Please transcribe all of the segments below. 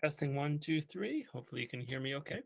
Testing one, two, three. Hopefully you can hear me okay.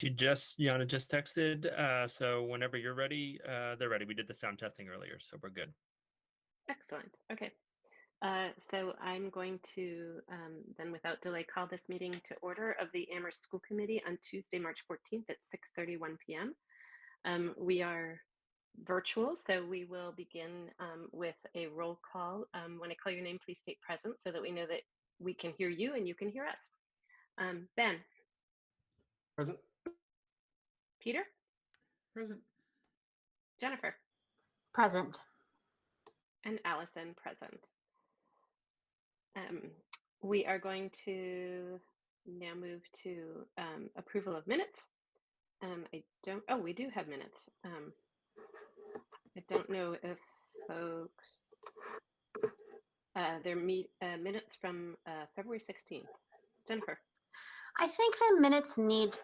Yana just texted. So whenever you're ready, they're ready. We did the sound testing earlier, so we're good. Excellent. Okay. So I'm going to then without delay call this meeting to order of the Amherst School Committee on Tuesday, March 14th at 6:31 p.m. We are virtual, so we will begin with a roll call. When I call your name, please state present so that we know that we can hear you and you can hear us. Ben. Present. Peter. Present. Jennifer. Present. And Allison, present. We are going to now move to approval of minutes. We do have minutes. I don't know if folks, they're minutes from February 16th. Jennifer. I think the minutes need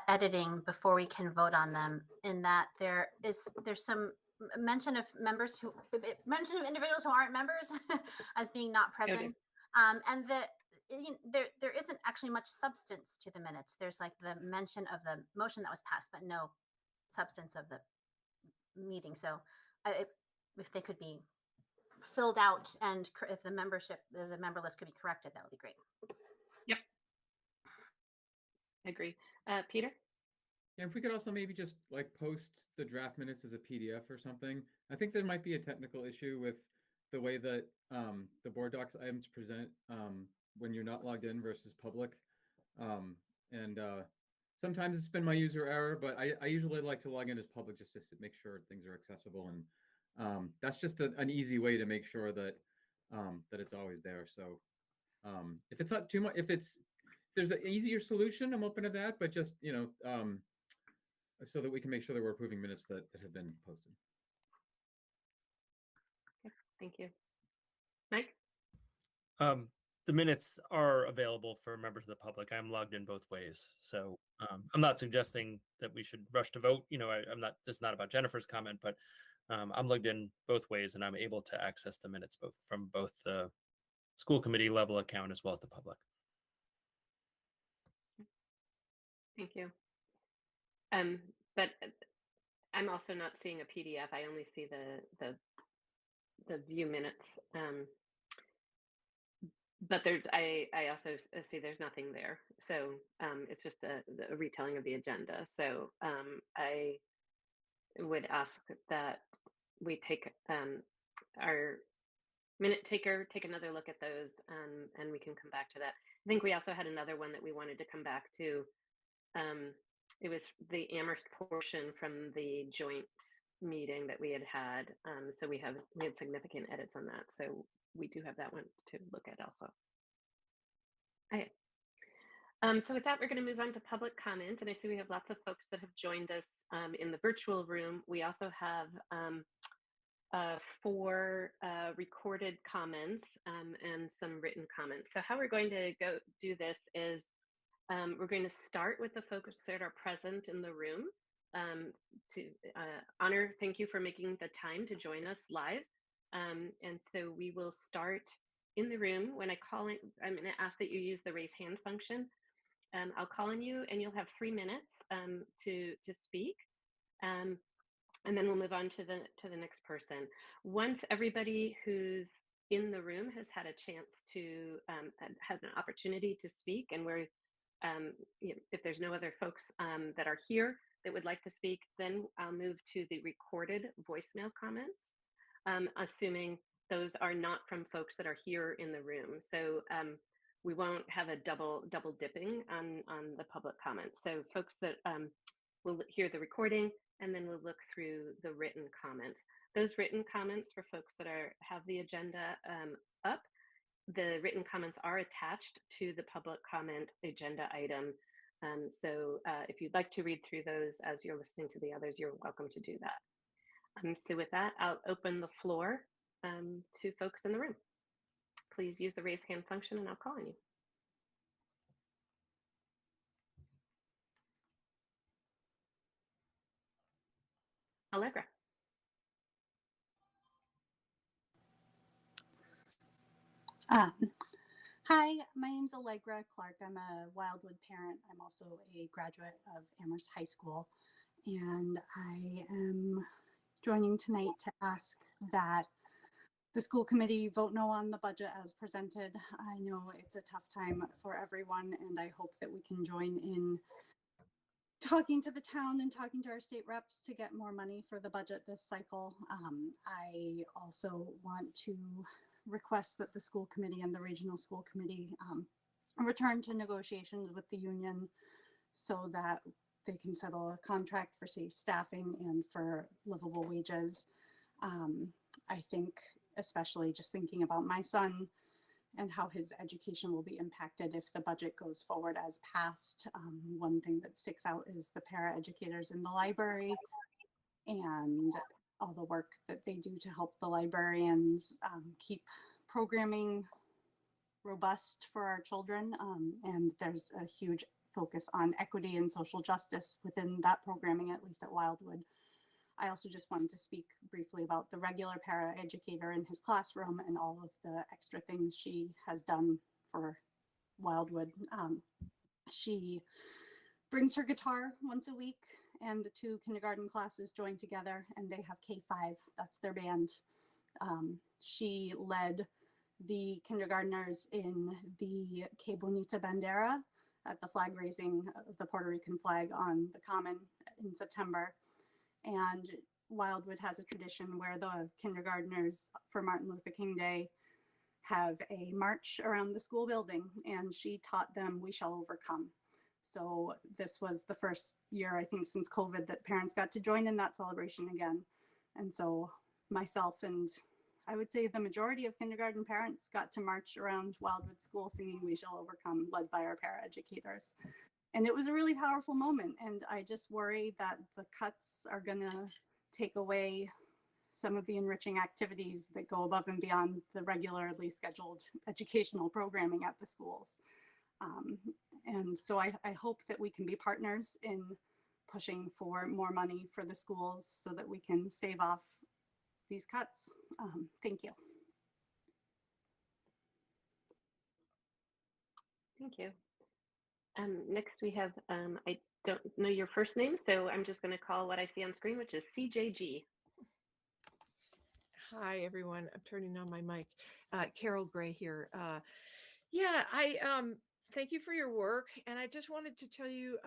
editing before we can vote on them, in that there's some mention of individuals who aren't members as being not present. Okay. And there isn't actually much substance to the minutes. There's like the mention of the motion that was passed, but no substance of the meeting. So if they could be filled out, and if the member list could be corrected, that would be great. Yep. Agree. Peter? Yeah, if we could also maybe just like post the draft minutes as a PDF or something. I think there might be a technical issue with the way that the board docs items present when you're not logged in versus public. Sometimes it's been my user error, but I usually like to log in as public just to make sure things are accessible. And that's just an easy way to make sure that that it's always there. So if it's not too much, if there's an easier solution, I'm open to that, but just, so that we can make sure that we're approving minutes that have been posted. Okay, thank you. Mike? The minutes are available for members of the public. I'm logged in both ways. So I'm not suggesting that we should rush to vote. This is not about Jennifer's comment, but I'm logged in both ways, and I'm able to access the minutes from both the school committee level account as well as the public. Thank you. But I'm also not seeing a PDF. I only see the view minutes. But I also see there's nothing there. So it's just a retelling of the agenda. So I would ask that we take our minute taker, take another look at those, and we can come back to that. I think we also had another one that we wanted to come back to. It was the Amherst portion from the joint meeting that we had. So we had significant edits on that. So we do have that one to look at also. Okay. So with that, we're going to move on to public comment. And I see we have lots of folks that have joined us in the virtual room. We also have 4 recorded comments and some written comments. So how we're going to do this is we're going to start with the folks that are present in the room to honor, thank you for making the time to join us live. And so we will start in the room. When I call in, I'm going to ask that you use the raise hand function. I'll call on you and you'll have 3 minutes to speak. And then we'll move on to the next person. Once everybody who's in the room has had a chance to have an opportunity to speak, and we're if there's no other folks that are here that would like to speak, then I'll move to the recorded voicemail comments, assuming those are not from folks that are here in the room. So we won't have a double dipping on the public comments. So folks that will hear the recording, and then we'll look through the written comments. Those written comments for folks that have the agenda up, the written comments are attached to the public comment agenda item. So if you'd like to read through those as you're listening to the others, you're welcome to do that. So with that, I'll open the floor to folks in the room. Please use the raise hand function and I'll call on you. Allegra. Hi, my name's Allegra Clark. I'm a Wildwood parent. I'm also a graduate of Amherst High School. And I am joining tonight to ask that the school committee vote no on the budget as presented. I know it's a tough time for everyone, and I hope that we can join in talking to the town and talking to our state reps to get more money for the budget this cycle. I also want to request that the school committee and the regional school committee return to negotiations with the union so that they can settle a contract for safe staffing and for livable wages. I think, especially just thinking about my son and how his education will be impacted if the budget goes forward as passed. One thing that sticks out is the para educators in the library and all the work that they do to help the librarians keep programming robust for our children. And there's a huge focus on equity and social justice within that programming, at least at Wildwood. I also just wanted to speak briefly about the regular para educator in his classroom and all of the extra things she has done for Wildwood. She brings her guitar once a week, and the two kindergarten classes join together and they have K5. That's their band. She led the kindergartners in the Que Bonita Bandera at the flag raising of the Puerto Rican flag on the Common in September. And Wildwood has a tradition where the kindergartners for Martin Luther King Day have a march around the school building, and she taught them "We Shall Overcome." So this was the first year, I think, since COVID that parents got to join in that celebration again. And so myself and I would say the majority of kindergarten parents got to march around Wildwood School singing "We Shall Overcome," led by our paraeducators. And it was a really powerful moment. And I just worry that the cuts are going to take away some of the enriching activities that go above and beyond the regularly scheduled educational programming at the schools. And so I hope that we can be partners in pushing for more money for the schools so that we can save off these cuts. Thank you. Thank you. Next we have, I don't know your first name, so I'm just going to call what I see on screen, which is CJG. Hi, everyone. I'm turning on my mic. Carol Gray here. Yeah, I thank you for your work. And I just wanted to tell you,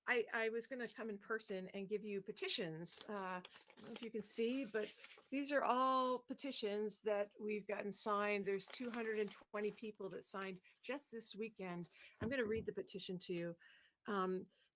I was going to come in person and give you petitions. I don't know if you can see, but these are all petitions that we've gotten signed. There's 220 people that signed just this weekend. I'm going to read the petition to you.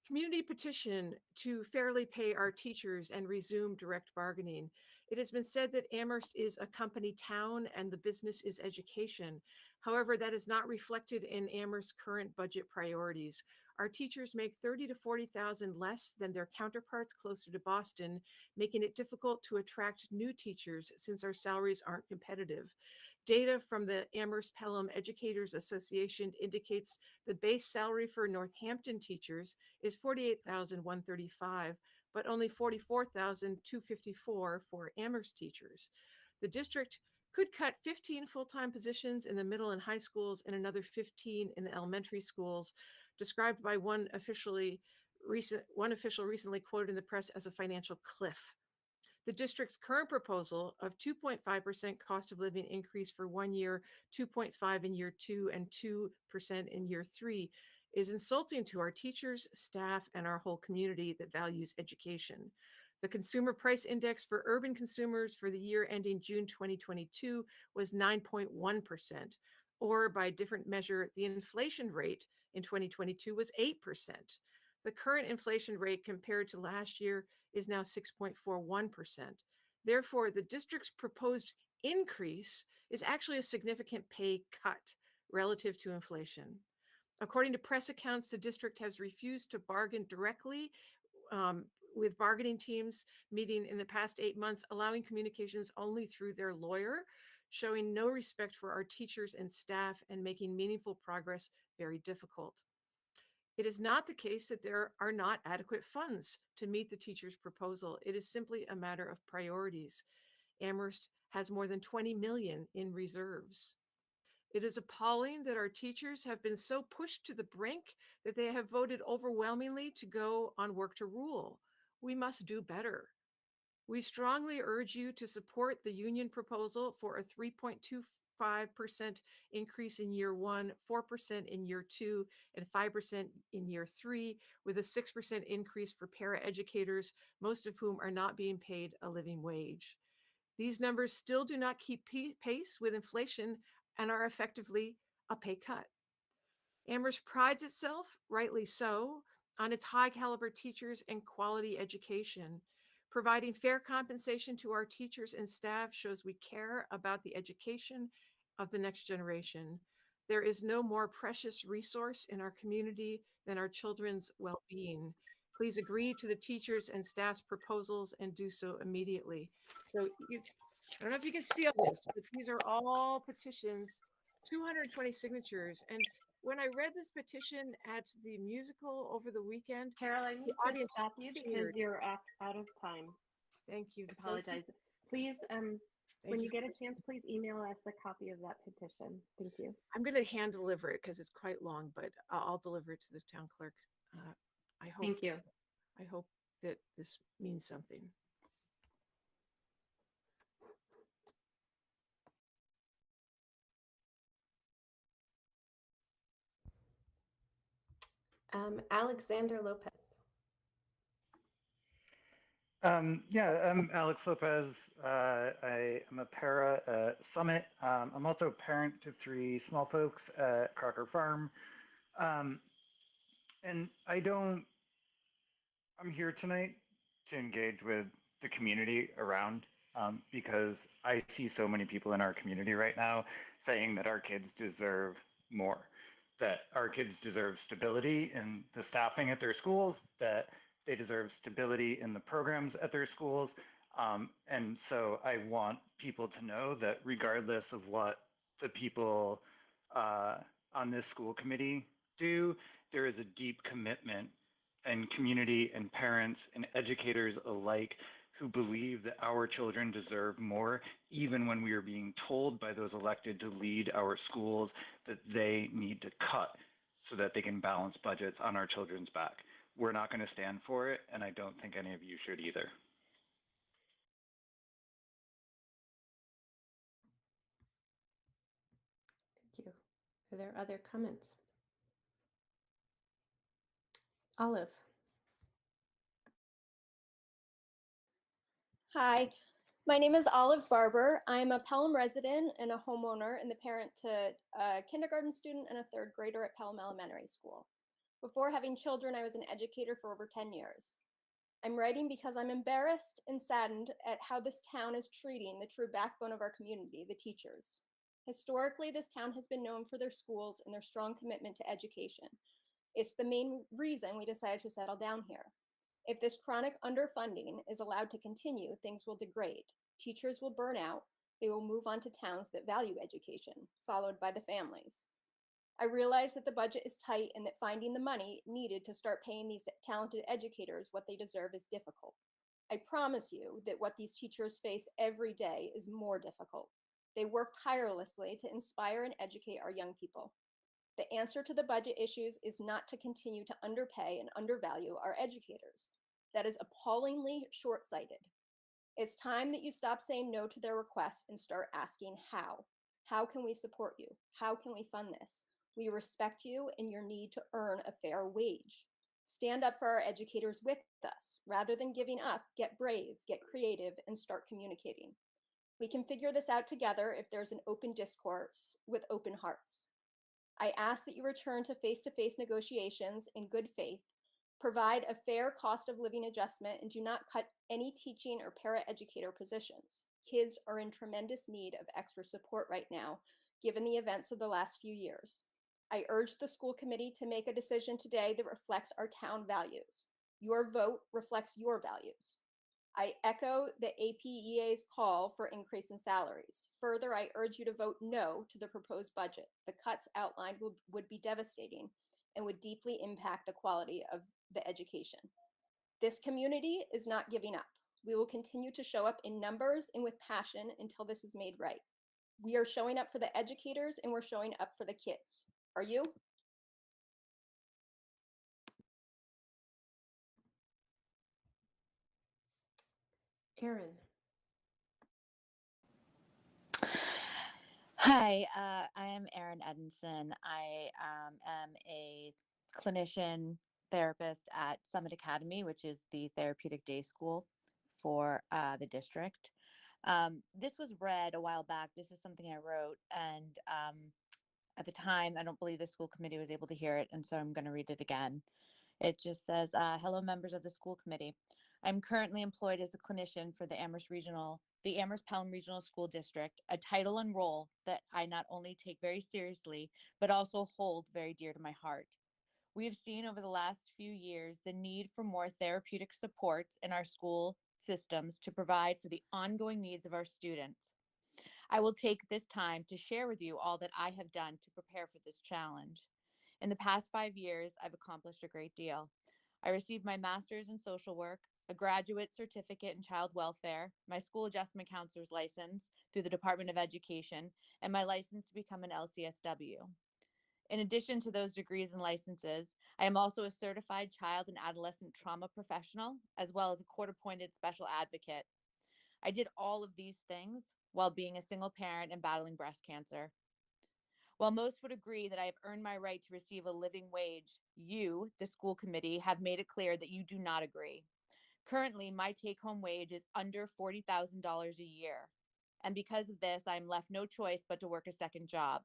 Community petition to fairly pay our teachers and resume direct bargaining. It has been said that Amherst is a company town and the business is education. However, that is not reflected in Amherst's current budget priorities. Our teachers make 30 to 40,000 less than their counterparts closer to Boston, making it difficult to attract new teachers since our salaries aren't competitive. Data from the Amherst Pelham Educators Association indicates the base salary for Northampton teachers is $48,135, but only $44,254 for Amherst teachers. The district could cut 15 full-time positions in the middle and high schools and another 15 in the elementary schools, described by one official recently quoted in the press as a financial cliff. The district's current proposal of 2.5% cost of living increase for 1 year, 2.5% in year 2, and 2% in year 3 is insulting to our teachers, staff, and our whole community that values education. The Consumer Price Index for urban consumers for the year ending June 2022 was 9.1%, or by a different measure, the inflation rate in 2022 was 8%. The current inflation rate compared to last year is now 6.41%. Therefore, the district's proposed increase is actually a significant pay cut relative to inflation. According to press accounts, the district has refused to bargain directly with bargaining teams meeting in the past 8 months, allowing communications only through their lawyer, showing no respect for our teachers and staff and making meaningful progress very difficult. It is not the case that there are not adequate funds to meet the teacher's proposal. It is simply a matter of priorities. Amherst has more than 20 million in reserves. It is appalling that our teachers have been so pushed to the brink that they have voted overwhelmingly to go on work to rule. We must do better. We strongly urge you to support the union proposal for a 3.25% increase in year one, 4% in year two, and 5% in year three, with a 6% increase for paraeducators, most of whom are not being paid a living wage. These numbers still do not keep pace with inflation and are effectively a pay cut. Amherst prides itself, rightly so, on its high caliber teachers and quality education. Providing fair compensation to our teachers and staff shows we care about the education of the next generation. There is no more precious resource in our community than our children's well being. Please agree to the teachers and staff's proposals and do so immediately. So, I don't know if you can see all this, but these are all petitions, 220 signatures. And when I read this petition at the musical over the weekend, Carol, I the need to audience stop you because cheered. you're out of time. Thank you. I apologize. Please, Thank when you. you get a chance, please email us a copy of that petition. Thank you. I'm going to hand deliver it because it's quite long, but I'll deliver it to the town clerk. I hope. Thank you. I hope that this means something. Alexander Lopez. Yeah, I'm Alex Lopez. I am a para at Summit. I'm also a parent to 3 small folks at Crocker Farm. And I'm here tonight to engage with the community around because I see so many people in our community right now saying that our kids deserve more, that our kids deserve stability in the staffing at their schools, that they deserve stability in the programs at their schools. And so I want people to know that regardless of what the people on this school committee do, there is a deep commitment and community and parents and educators alike who believe that our children deserve more, even when we are being told by those elected to lead our schools that they need to cut so that they can balance budgets on our children's back. We're not going to stand for it, and I don't think any of you should either. Thank you. Are there other comments? Olive. Hi, my name is Olive Barber. I'm a Pelham resident and a homeowner and the parent to a kindergarten student and a 3rd grader at Pelham Elementary School. Before having children, I was an educator for over 10 years. I'm writing because I'm embarrassed and saddened at how this town is treating the true backbone of our community, the teachers. Historically, this town has been known for their schools and their strong commitment to education. It's the main reason we decided to settle down here. If this chronic underfunding is allowed to continue, things will degrade. Teachers will burn out. They will move on to towns that value education, followed by the families. I realize that the budget is tight and that finding the money needed to start paying these talented educators what they deserve is difficult. I promise you that what these teachers face every day is more difficult. They work tirelessly to inspire and educate our young people. The answer to the budget issues is not to continue to underpay and undervalue our educators. That is appallingly short-sighted. It's time that you stop saying no to their requests and start asking how. How can we support you? How can we fund this? We respect you and your need to earn a fair wage. Stand up for our educators with us. Rather than giving up, get brave, get creative, and start communicating. We can figure this out together if there's an open discourse with open hearts. I ask that you return to face-to-face negotiations in good faith, provide a fair cost of living adjustment, and do not cut any teaching or paraeducator positions. Kids are in tremendous need of extra support right now, given the events of the last few years. I urge the school committee to make a decision today that reflects our town values. Your vote reflects your values. I echo the APEA's call for increase in salaries. Further, I urge you to vote no to the proposed budget. The cuts outlined would be devastating and would deeply impact the quality of the education. This community is not giving up. We will continue to show up in numbers and with passion until this is made right. We are showing up for the educators and we're showing up for the kids. Are you? Erin. Hi, I am Erin Edinson. I am a clinician therapist at Summit Academy, which is the therapeutic day school for the district. This was read a while back. This is something I wrote, and at the time, I don't believe the school committee was able to hear it, and so I'm going to read it again. It just says, hello, members of the school committee. I'm currently employed as a clinician for the Amherst Pelham Regional School District, a title and role that I not only take very seriously, but also hold very dear to my heart. We have seen over the last few years the need for more therapeutic supports in our school systems to provide for the ongoing needs of our students. I will take this time to share with you all that I have done to prepare for this challenge. In the past 5 years, I've accomplished a great deal. I received my master's in social work, a graduate certificate in child welfare, my school adjustment counselor's license through the Department of Education, and my license to become an LCSW. In addition to those degrees and licenses, I am also a certified child and adolescent trauma professional, as well as a court-appointed special advocate. I did all of these things while being a single parent and battling breast cancer. While most would agree that I have earned my right to receive a living wage, you, the school committee, have made it clear that you do not agree. Currently, my take-home wage is under $40,000 a year. And because of this, I'm left no choice but to work a second job.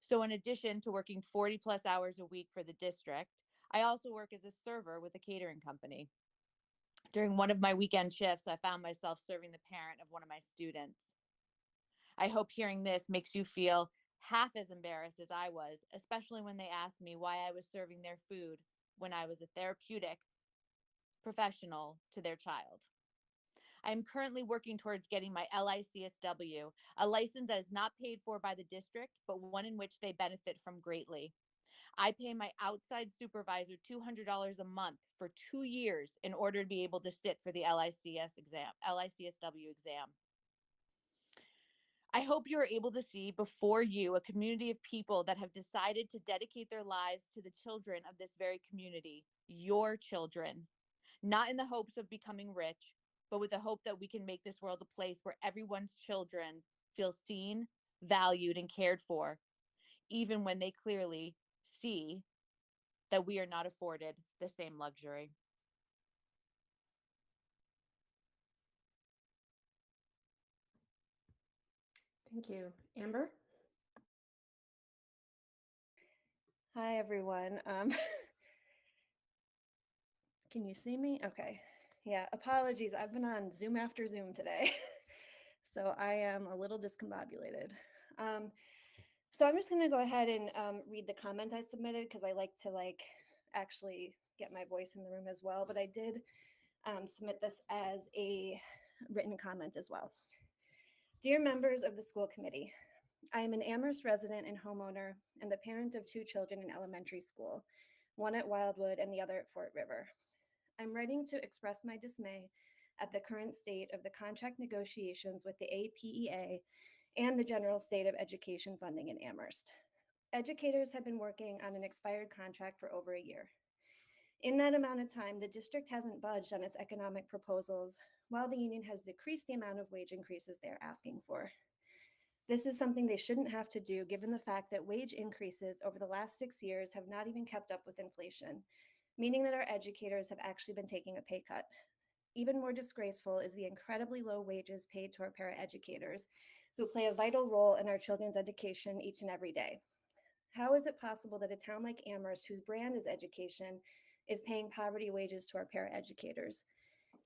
So in addition to working 40 plus hours a week for the district, I also work as a server with a catering company. During one of my weekend shifts, I found myself serving the parent of one of my students. I hope hearing this makes you feel half as embarrassed as I was, especially when they asked me why I was serving their food when I was a therapeutic professional to their child. I am currently working towards getting my LICSW, a license that is not paid for by the district, but one in which they benefit from greatly. I pay my outside supervisor $200 a month for 2 years in order to be able to sit for the LICSW exam. I hope you are able to see before you a community of people that have decided to dedicate their lives to the children of this very community, your children, not in the hopes of becoming rich, but with the hope that we can make this world a place where everyone's children feel seen, valued, and cared for, even when they clearly see that we are not afforded the same luxury. Thank you. Amber? Hi, everyone. Can you see me? Okay. Yeah, apologies. I've been on Zoom after Zoom today. So I am a little discombobulated. So I'm just going to go ahead and read the comment I submitted because I like to actually get my voice in the room as well. But I did submit this as a written comment as well. Dear members of the school committee, I am an Amherst resident and homeowner and the parent of 2 children in elementary school, one at Wildwood and the other at Fort River. I'm writing to express my dismay at the current state of the contract negotiations with the APEA and the general state of education funding in Amherst. Educators have been working on an expired contract for over a year. In that amount of time, the district hasn't budged on its economic proposals, while the union has decreased the amount of wage increases they're asking for. This is something they shouldn't have to do, given the fact that wage increases over the last 6 years have not even kept up with inflation, meaning that our educators have actually been taking a pay cut. Even more disgraceful is the incredibly low wages paid to our paraeducators, who play a vital role in our children's education each and every day. How is it possible that a town like Amherst, whose brand is education, is paying poverty wages to our paraeducators?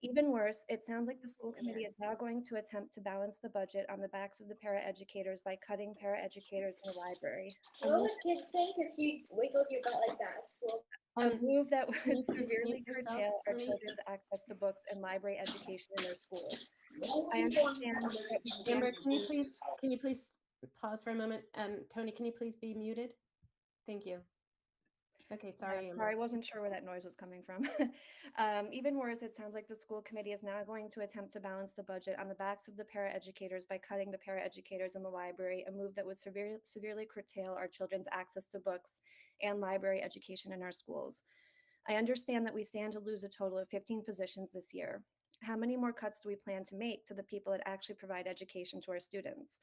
Even worse, it sounds like the school committee is now going to attempt to balance the budget on the backs of the paraeducators by cutting paraeducators in the library. What will the kids think if you wiggle your butt like that? A move that would Can you please severely mute yourself curtail for our me? children's access to books and library education in their schools. Oh, I understand that we began Amber, to can you please pause for a moment? Tony, can you please be muted? Thank you. Okay, Sorry, sorry, I Emma. wasn't sure where that noise was coming from. Even worse, it sounds like the school committee is now going to attempt to balance the budget on the backs of the paraeducators by cutting the paraeducators in the library, a move that would severely curtail our children's access to books and library education in our schools. I understand that we stand to lose a total of 15 positions this year. How many more cuts do we plan to make to the people that actually provide education to our students?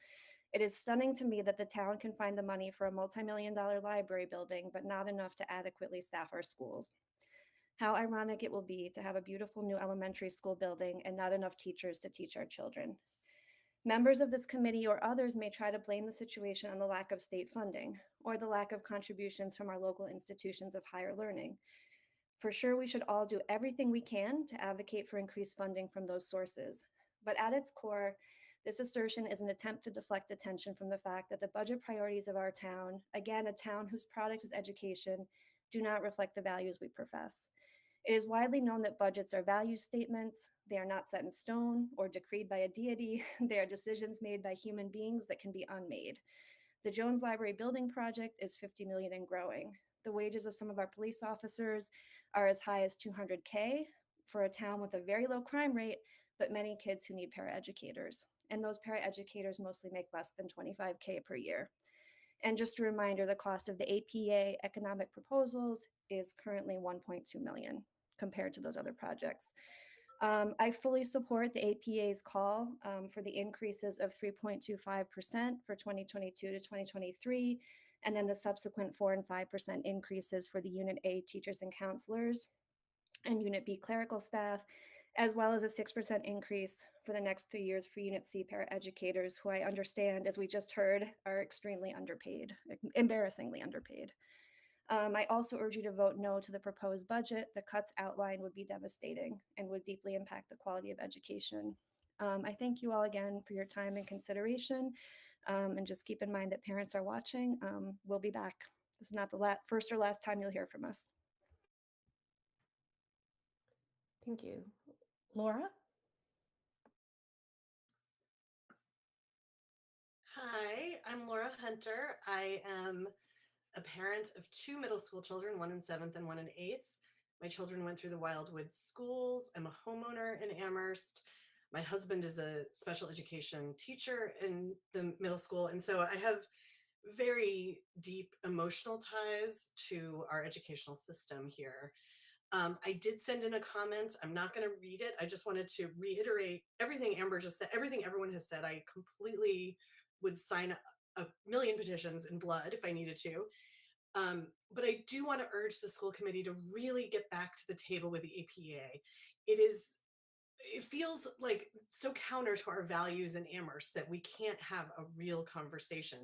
It is stunning to me that the town can find the money for a multi-million-dollar library building, but not enough to adequately staff our schools. How ironic it will be to have a beautiful new elementary school building and not enough teachers to teach our children. Members of this committee or others may try to blame the situation on the lack of state funding or the lack of contributions from our local institutions of higher learning. For sure, we should all do everything we can to advocate for increased funding from those sources. But at its core, this assertion is an attempt to deflect attention from the fact that the budget priorities of our town, again, a town whose product is education, do not reflect the values we profess. It is widely known that budgets are value statements. They are not set in stone or decreed by a deity. They are decisions made by human beings that can be unmade. The Jones Library building project is $50 million and growing. The wages of some of our police officers are as high as $200K for a town with a very low crime rate, but many kids who need paraeducators. And those paraeducators mostly make less than $25K per year. And just a reminder, the cost of the APA economic proposals is currently $1.2 million compared to those other projects. I fully support the APA's call for the increases of 3.25% for 2022 to 2023, and then the subsequent 4 and 5% increases for the Unit A teachers and counselors and Unit B clerical staff, as well as a 6% increase for the next 3 years for Unit C paraeducators, who I understand, as we just heard, are extremely underpaid, embarrassingly underpaid. I also urge you to vote no to the proposed budget. The cuts outlined would be devastating and would deeply impact the quality of education. I thank you all again for your time and consideration. And just keep in mind that parents are watching. We'll be back. This is not the first or last time you'll hear from us. Thank you. Laura? Hi, I'm Laura Hunter. I am a parent of 2 middle school children, one in 7th and one in 8th. My children went through the Wildwood schools. I'm a homeowner in Amherst. My husband is a special education teacher in the middle school. And so I have very deep emotional ties to our educational system here. I did send in a comment. I'm not going to read it. I just wanted to reiterate everything Amber just said, everything everyone has said. I completely would sign a million petitions in blood if I needed to. But I do want to urge the school committee to really get back to the table with the APA. It feels like so counter to our values in Amherst that we can't have a real conversation.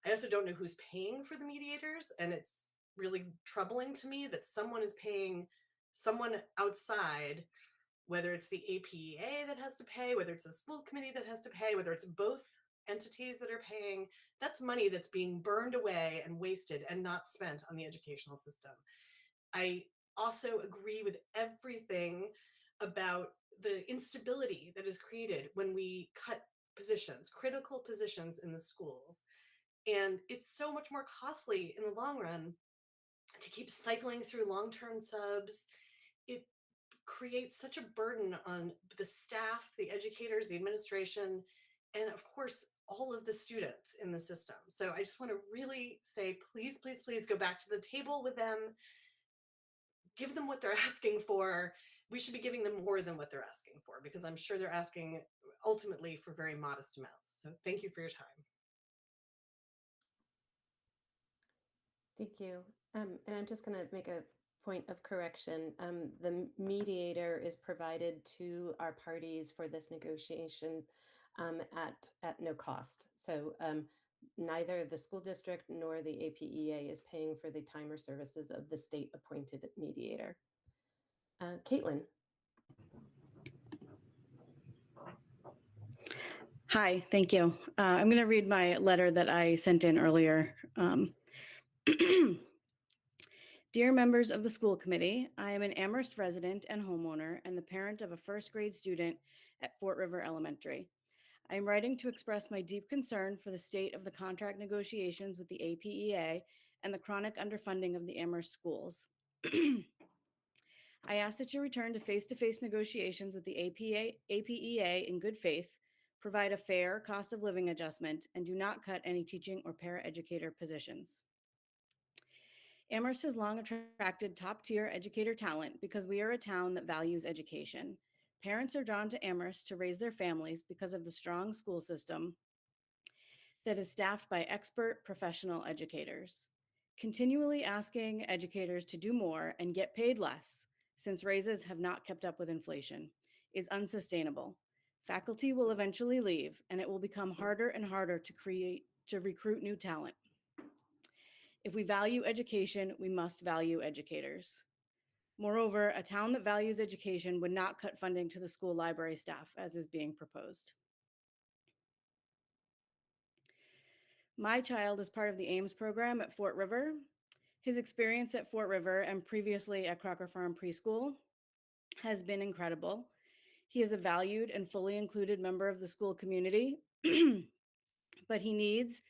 I also don't know who's paying for the mediators, and it's really troubling to me that someone is paying someone outside, whether it's the APA that has to pay, whether it's the school committee that has to pay, whether it's both entities that are paying. That's money that's being burned away and wasted and not spent on the educational system. I also agree with everything about the instability that is created when we cut positions, critical positions in the schools. And it's so much more costly in the long run to keep cycling through long-term subs. It creates such a burden on the staff, the educators, the administration, and of course, all of the students in the system. So I just want to really say, please, please, please go back to the table with them. Give them what they're asking for. We should be giving them more than what they're asking for, because I'm sure they're asking ultimately for very modest amounts. So thank you for your time. Thank you. And I'm just going to make a point of correction. The mediator is provided to our parties for this negotiation at no cost. So neither the school district nor the APEA is paying for the time or services of the state appointed mediator. Caitlin. Hi, thank you. I'm going to read my letter that I sent in earlier. Dear members of the school committee, I am an Amherst resident and homeowner and the parent of a first grade student at Fort River Elementary. I am writing to express my deep concern for the state of the contract negotiations with the APEA and the chronic underfunding of the Amherst schools. I ask that you return to face-to-face negotiations with the APEA in good faith, provide a fair cost of living adjustment, and do not cut any teaching or paraeducator positions. Amherst has long attracted top-tier educator talent because we are a town that values education. Parents are drawn to Amherst to raise their families because of the strong school system that is staffed by expert professional educators. Continually asking educators to do more and get paid less, since raises have not kept up with inflation, is unsustainable. Faculty will eventually leave, and it will become harder and harder to recruit new talent. If we value education, we must value educators. Moreover, a town that values education would not cut funding to the school library staff, as is being proposed. My child is part of the Ames program at Fort River. His experience at Fort River and previously at Crocker Farm Preschool has been incredible. He is a valued and fully included member of the school community, but he needs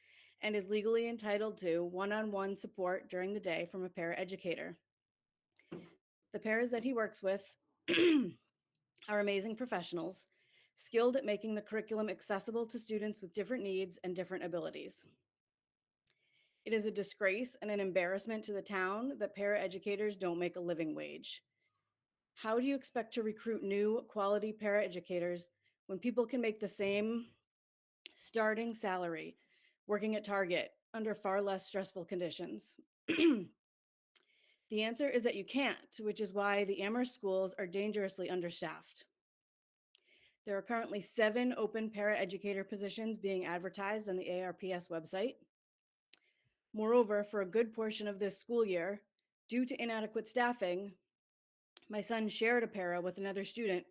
and is legally entitled to one-on-one support during the day from a paraeducator. The paras that he works with are amazing professionals, skilled at making the curriculum accessible to students with different needs and different abilities. It is a disgrace and an embarrassment to the town that paraeducators don't make a living wage. How do you expect to recruit new quality paraeducators when people can make the same starting salary working at Target under far less stressful conditions? The answer is that you can't, which is why the Amherst schools are dangerously understaffed. There are currently 7 open paraeducator positions being advertised on the ARPS website. Moreover, for a good portion of this school year, due to inadequate staffing, my son shared a para with another student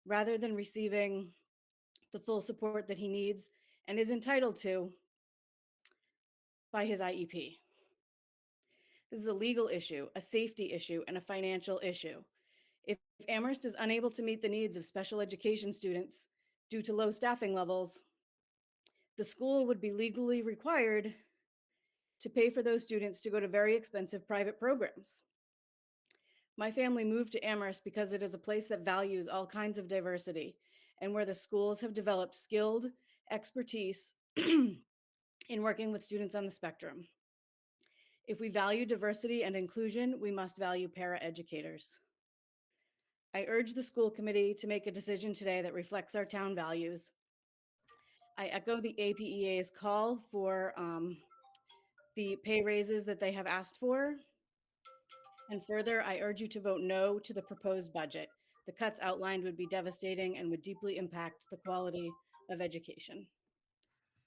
rather than receiving the full support that he needs and is entitled to by his IEP. This is a legal issue, a safety issue, and a financial issue. If Amherst is unable to meet the needs of special education students due to low staffing levels, the school would be legally required to pay for those students to go to very expensive private programs. My family moved to Amherst because it is a place that values all kinds of diversity and where the schools have developed skilled expertise in working with students on the spectrum. If we value diversity and inclusion, we must value paraeducators. I urge the school committee to make a decision today that reflects our town values. I echo the APEA's call for the pay raises that they have asked for. And further, I urge you to vote no to the proposed budget. The cuts outlined would be devastating and would deeply impact the quality of education.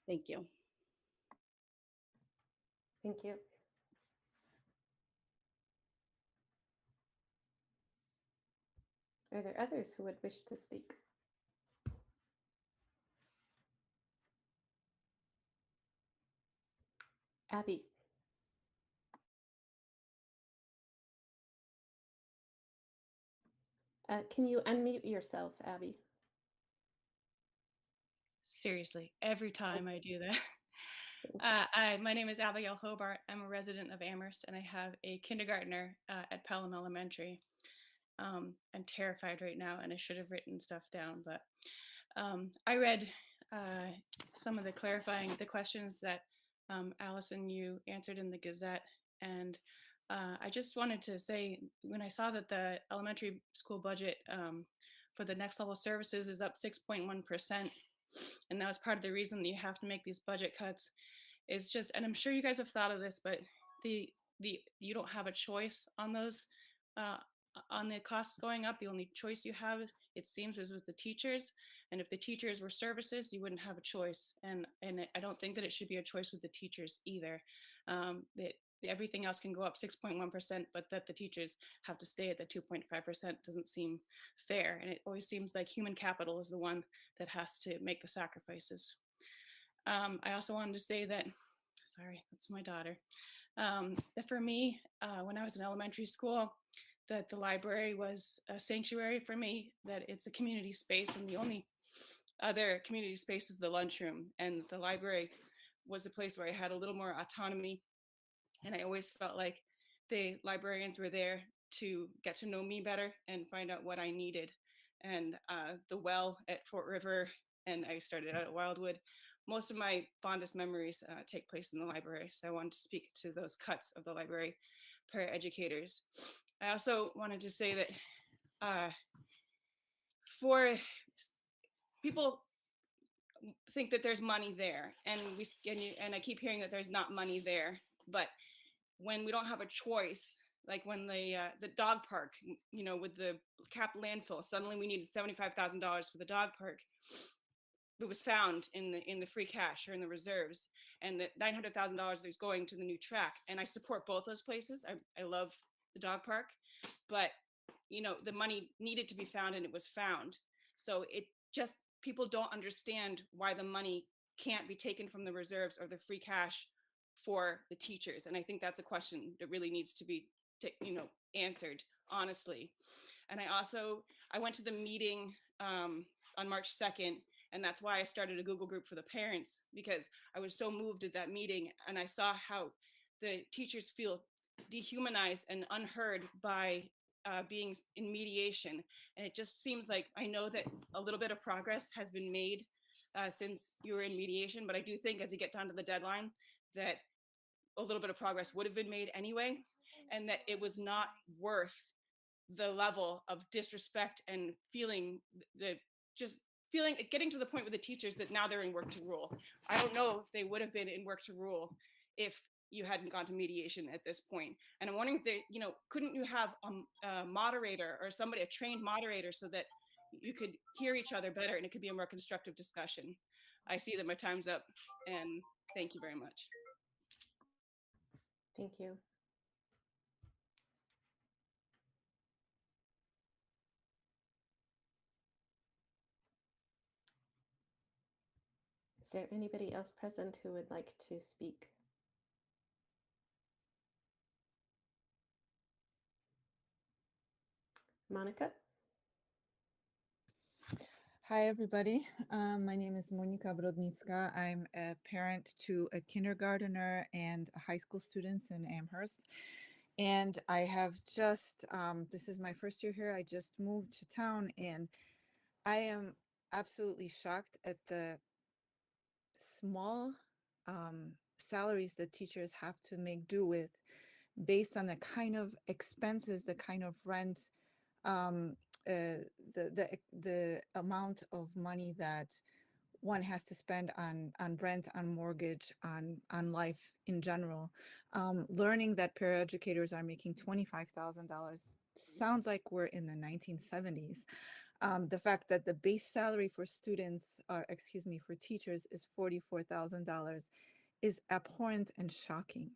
Thank you. Thank you. Are there others who would wish to speak? Abby. Can you unmute yourself, Abby? Seriously, every time I do that. My name is Abigail Hobart. I'm a resident of Amherst, and I have a kindergartner at Pelham Elementary. I'm terrified right now, and I should have written stuff down, but I read some of the questions that Allison, you answered in the Gazette, and I just wanted to say, when I saw that the elementary school budget for the next level services is up 6.1%, and that was part of the reason that you have to make these budget cuts, is just, and I'm sure you guys have thought of this, but you don't have a choice on those on the costs going up. The only choice you have, it seems, is with the teachers. And if the teachers were services, you wouldn't have a choice. And I don't think that it should be a choice with the teachers either. That everything else can go up 6.1%, but that the teachers have to stay at the 2.5% doesn't seem fair. And it always seems like human capital is the one that has to make the sacrifices. I also wanted to say that, sorry, that's my daughter, that for me, when I was in elementary school, that the library was a sanctuary for me, that it's a community space, and the only other community space is the lunchroom. And the library was a place where I had a little more autonomy And I always felt like the librarians were there to get to know me better and find out what I needed. And the well at Fort River, and I started out at Wildwood. Most of my fondest memories take place in the library. So I wanted to speak to those cuts of the library paraeducators. I also wanted to say that for people think that there's money there, and and I keep hearing that there's not money there, but when we don't have a choice, like when the dog park, with the capped landfill, suddenly we needed $75,000 for the dog park. It was found in the free cash or in the reserves, and that $900,000 is going to the new track. And I support both those places. I love the dog park, but the money needed to be found, and it was found. So it just, people don't understand why the money can't be taken from the reserves or the free cash for the teachers. And I think that's a question that really needs to be answered honestly. And I went to the meeting on March 2nd, and that's why I started a Google group for the parents, because I was so moved at that meeting, and I saw how the teachers feel dehumanized and unheard by being in mediation. And it just seems like, I know that a little bit of progress has been made since you were in mediation, but I do think as you get down to the deadline that a little bit of progress would have been made anyway, and that it was not worth the level of disrespect and feeling the just feeling getting to the point with the teachers that now they're in work to rule. I don't know if they would have been in work to rule if you hadn't gone to mediation at this point. And I'm wondering if they, couldn't you have a moderator or somebody, a trained moderator, so that you could hear each other better and it could be a more constructive discussion. I see that my time's up, and thank you very much. Thank you. Is there anybody else present who would like to speak? Monica? Hi, everybody. My name is Monika Brodnicka. I'm a parent to a kindergartner and a high school students in Amherst. And I have just, this is my first year here. I just moved to town, and I am absolutely shocked at the small salaries that teachers have to make do with based on the kind of expenses, the kind of rent, um, the amount of money that one has to spend on rent, on mortgage, on life in general. Learning that paraeducators are making $25,000 sounds like we're in the 1970s. The fact that the base salary for students, or excuse me, for teachers is $44,000 is abhorrent and shocking.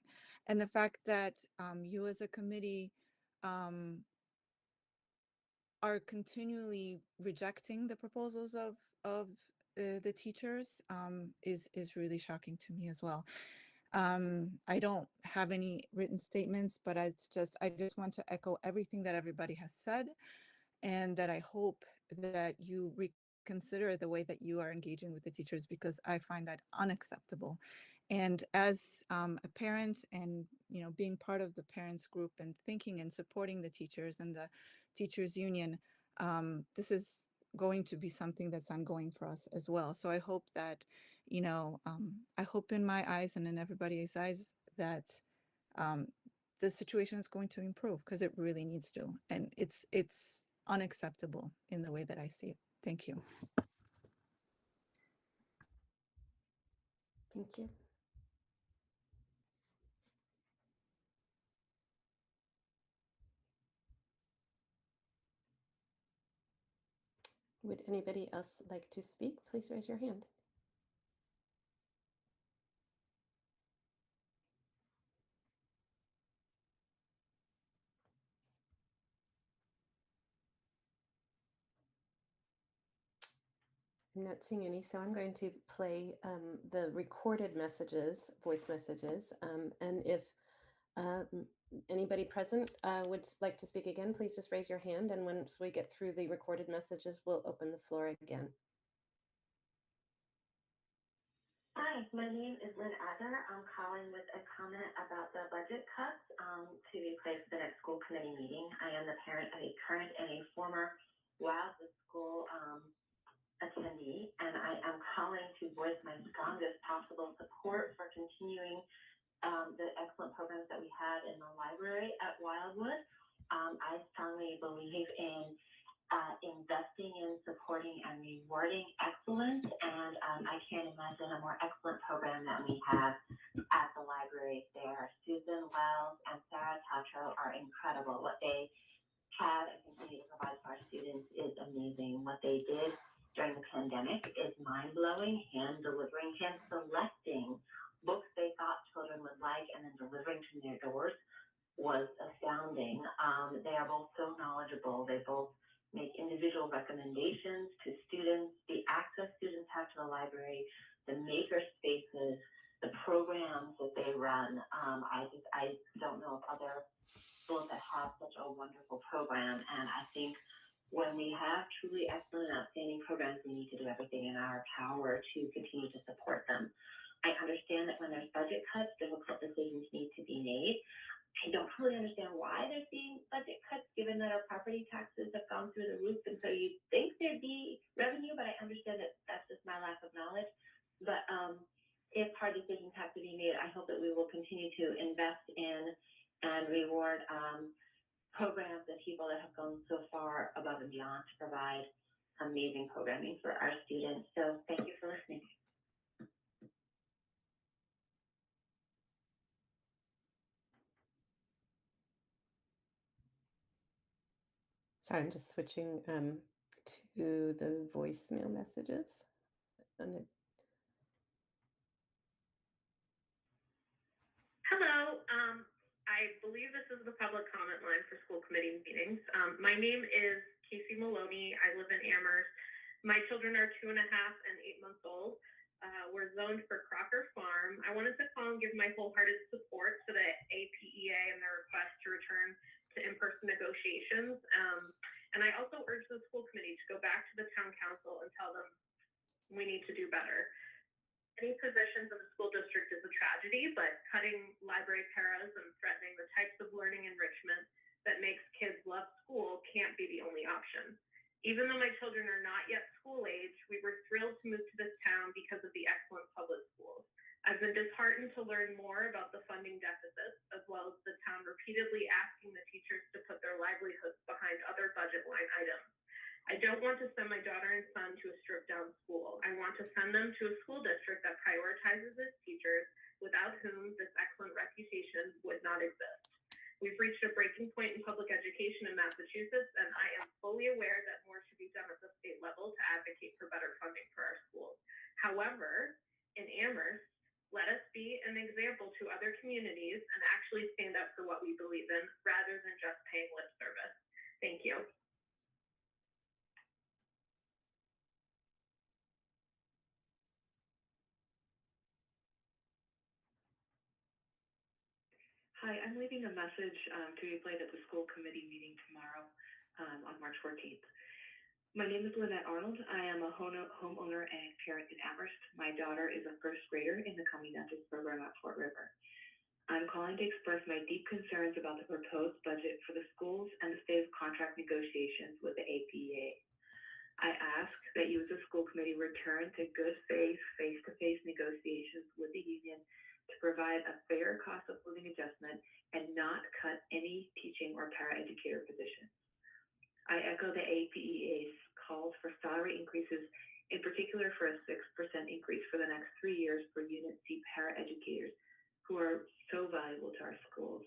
And the fact that you as a committee are continually rejecting the proposals of the teachers is really shocking to me as well. I don't have any written statements, but I just want to echo everything that everybody has said, and that I hope that you reconsider the way that you are engaging with the teachers, because I find that unacceptable. And as a parent, and being part of the parents group and thinking and supporting the teachers and the teachers union, this is going to be something that's ongoing for us as well. So I hope that, I hope in my eyes and in everybody's eyes that the situation is going to improve, because it really needs to. And it's unacceptable in the way that I see it. Thank you. Thank you. Would anybody else like to speak? Please raise your hand. I'm not seeing any, so I'm going to play the recorded messages, voice messages. And if anybody present would like to speak again, please just raise your hand. And once we get through the recorded messages, we'll open the floor again. Hi, Hi, my name is Lynn Adler. I'm calling with a comment about the budget cuts to be placed for the next school committee meeting. I am the parent of a current and a former Wildwood School attendee, and I am calling to voice my strongest possible support for continuing the excellent programs that we had in the library at Wildwood. I strongly believe in investing in, supporting, and rewarding excellence. And I can't imagine a more excellent program than we have at the library there. Susan Wells and Sarah Tatro are incredible. What they have and continue to provide for our students is amazing. What they did during the pandemic is mind-blowing, hand-delivering, hand-selecting books they thought children would like and then delivering to their doors was astounding. They are both so knowledgeable. They both make individual recommendations to students, the access students have to the library, the maker spaces, the programs that they run. I don't know of other schools that have such a wonderful program. And I think when we have truly excellent and outstanding programs, we need to do everything in our power to continue to support them. I understand that when there's budget cuts, difficult decisions need to be made. I don't fully understand why there's being budget cuts, given that our property taxes have gone through the roof, and so you'd think there'd be revenue, but I understand that that's just my lack of knowledge. But if hard decisions have to be made, I hope that we will continue to invest in and reward programs and people that have gone so far above and beyond to provide amazing programming for our students. So thank you for listening. Sorry, I'm just switching to the voicemail messages. And Hello, I believe this is the public comment line for school committee meetings. My name is Casey Maloney. I live in Amherst. My children are 2.5 and 8 months old. We're zoned for Crocker Farm. I wanted to call and give my wholehearted support to the APEA and their request to return to in-person negotiations. And I also urge the school committee to go back to the town council and tell them we need to do better. Any positions in the school district is a tragedy, but cutting library paras and threatening the types of learning enrichment that makes kids love school can't be the only option. Even though my children are not yet school age, we were thrilled to move to this town because of the excellent public schools. I've been disheartened to learn more about the funding deficits, as well as the town repeatedly asking the teachers to put their livelihoods behind other budget line items. I don't want to send my daughter and son to a stripped-down school. I want to send them to a school district that prioritizes its teachers, without whom this excellent reputation would not exist. We've reached a breaking point in public education in Massachusetts, and I am fully aware that more should be done at the state level to advocate for better funding for our schools. However, in Amherst, let us be an example to other communities and actually stand up for what we believe in, rather than just paying lip service. Thank you. Hi, I'm leaving a message to be played at the school committee meeting tomorrow on March 14th. My name is Lynette Arnold. I am a homeowner and parent in Amherst. My daughter is a first grader in the Coming Dentist program at Fort River. I'm calling to express my deep concerns about the proposed budget for the schools and the state of contract negotiations with the APEA. I ask that you as a school committee return to good faith, face-to-face negotiations with the union to provide a fair cost of living adjustment and not cut any teaching or paraeducator positions. I echo the APEA's calls for salary increases, in particular for a 6% increase for the next 3 years for Unit C paraeducators, who are so valuable to our schools.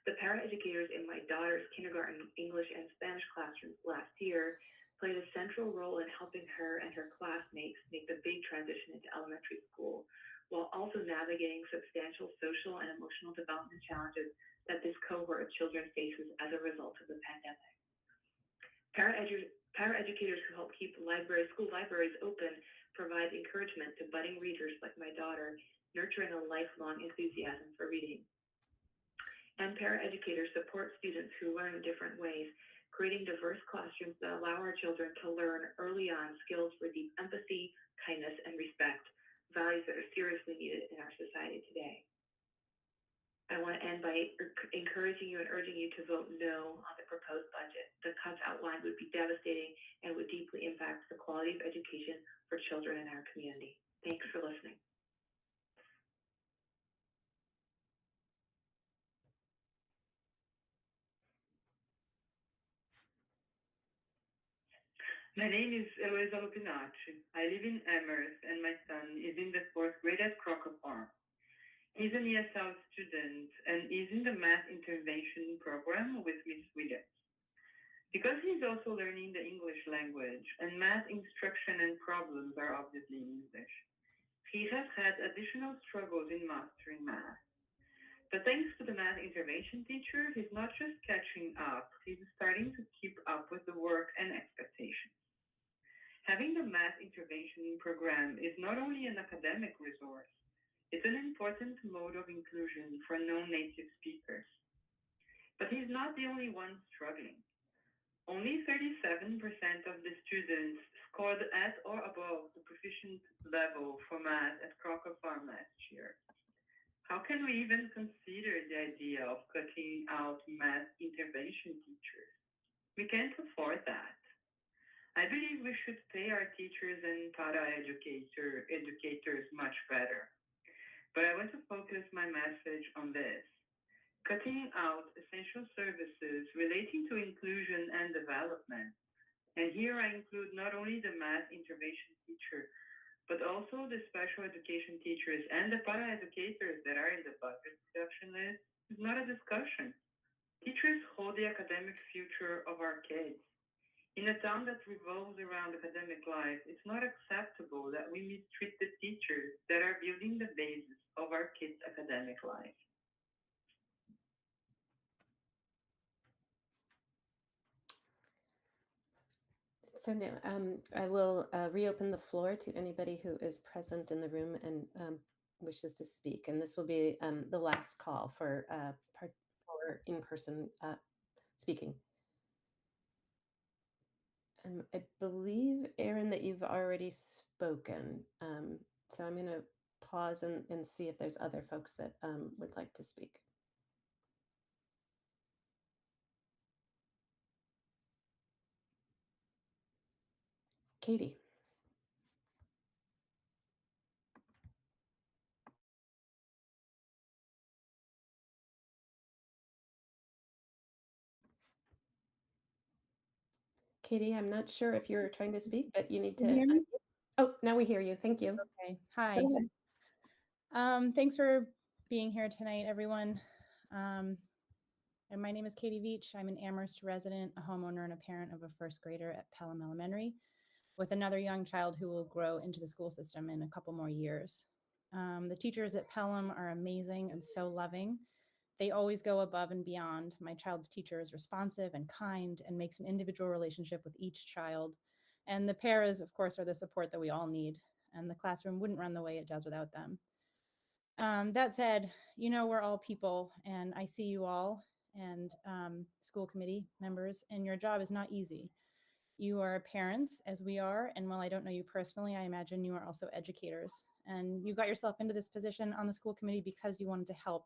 The paraeducators in my daughter's kindergarten English and Spanish classrooms last year played a central role in helping her and her classmates make the big transition into elementary school, while also navigating substantial social and emotional development challenges that this cohort of children faces as a result of the pandemic. Paraeducators who help keep school libraries open provide encouragement to budding readers like my daughter, nurturing a lifelong enthusiasm for reading. And paraeducators support students who learn in different ways, creating diverse classrooms that allow our children to learn early on skills for deep empathy, kindness, and respect, values that are seriously needed in our society today. I want to end by encouraging you and urging you to vote no on the proposed budget. The cuts outlined would be devastating and would deeply impact the quality of education for children in our community. Thanks for listening. My name is Eloisa Lupinacci. I live in Amherst, and my son is in the 4th grade at Crocker Farm. He's an ESL student and is in the math intervention program with Miss Williams. Because he's also learning the English language, and math instruction and problems are obviously in English, he has had additional struggles in mastering math. But thanks to the math intervention teacher, he's not just catching up, he's starting to keep up with the work and expectations. Having the math intervention program is not only an academic resource, it's an important mode of inclusion for non-native speakers. But he's not the only one struggling. Only 37% of the students scored at or above the proficient level for math at Crocker Farm last year. How can we even consider the idea of cutting out math intervention teachers? We can't afford that. I believe we should pay our teachers and educators much better. But I want to focus my message on this. Cutting out essential services relating to inclusion and development. And here I include not only the math intervention teacher, but also the special education teachers and the para-educators that are in the budget reduction list, is not a discussion. Teachers hold the academic future of our kids. In a town that revolves around academic life, it's not acceptable that we mistreat the teachers that are building the basis of our kids' academic life. So now I will reopen the floor to anybody who is present in the room and wishes to speak. And this will be the last call for in-person speaking. I believe, Aaron, that you've already spoken. So I'm going to pause and see if there's other folks that would like to speak. Katie. Katie, I'm not sure if you're trying to speak, but you need to. Can you hear me? Oh, now we hear you. Thank you. Okay. Hi. Thanks for being here tonight, everyone. And my name is Katie Veach. I'm an Amherst resident, a homeowner, and a parent of a first grader at Pelham Elementary, with another young child who will grow into the school system in a couple more years. The teachers at Pelham are amazing and so loving. They always go above and beyond. My child's teacher is responsive and kind and makes an individual relationship with each child. And the paras, of course, are the support that we all need. And the classroom wouldn't run the way it does without them. That said, you know, we're all people, and I see you all and school committee members, and your job is not easy. You are parents, as we are, and while I don't know you personally, I imagine you are also educators. And you got yourself into this position on the school committee because you wanted to help.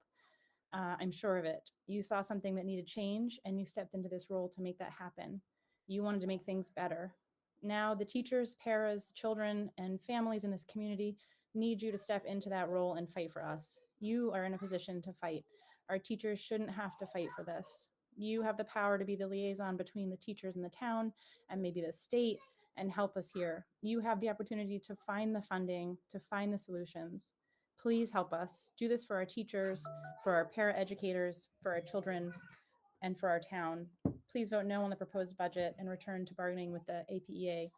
I'm sure of it. You saw something that needed change, and you stepped into this role to make that happen. You wanted to make things better. Now, the teachers, paras, children, and families in this community need you to step into that role and fight for us. You are in a position to fight. Our teachers shouldn't have to fight for this. You have the power to be the liaison between the teachers in the town and maybe the state and help us here. You have the opportunity to find the funding, to find the solutions. Please help us. Do this for our teachers, for our paraeducators, for our children, and for our town. Please vote no on the proposed budget and return to bargaining with the APEA.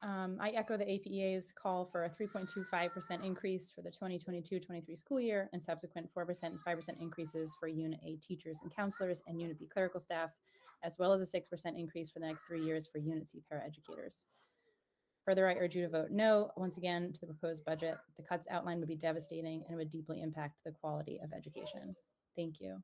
I echo the APEA's call for a 3.25% increase for the 2022-23 school year and subsequent 4% and 5% increases for Unit A teachers and counselors and Unit B clerical staff, as well as a 6% increase for the next 3 years for Unit C paraeducators. Further, I urge you to vote no, once again, to the proposed budget. The cuts outlined would be devastating and would deeply impact the quality of education. Thank you.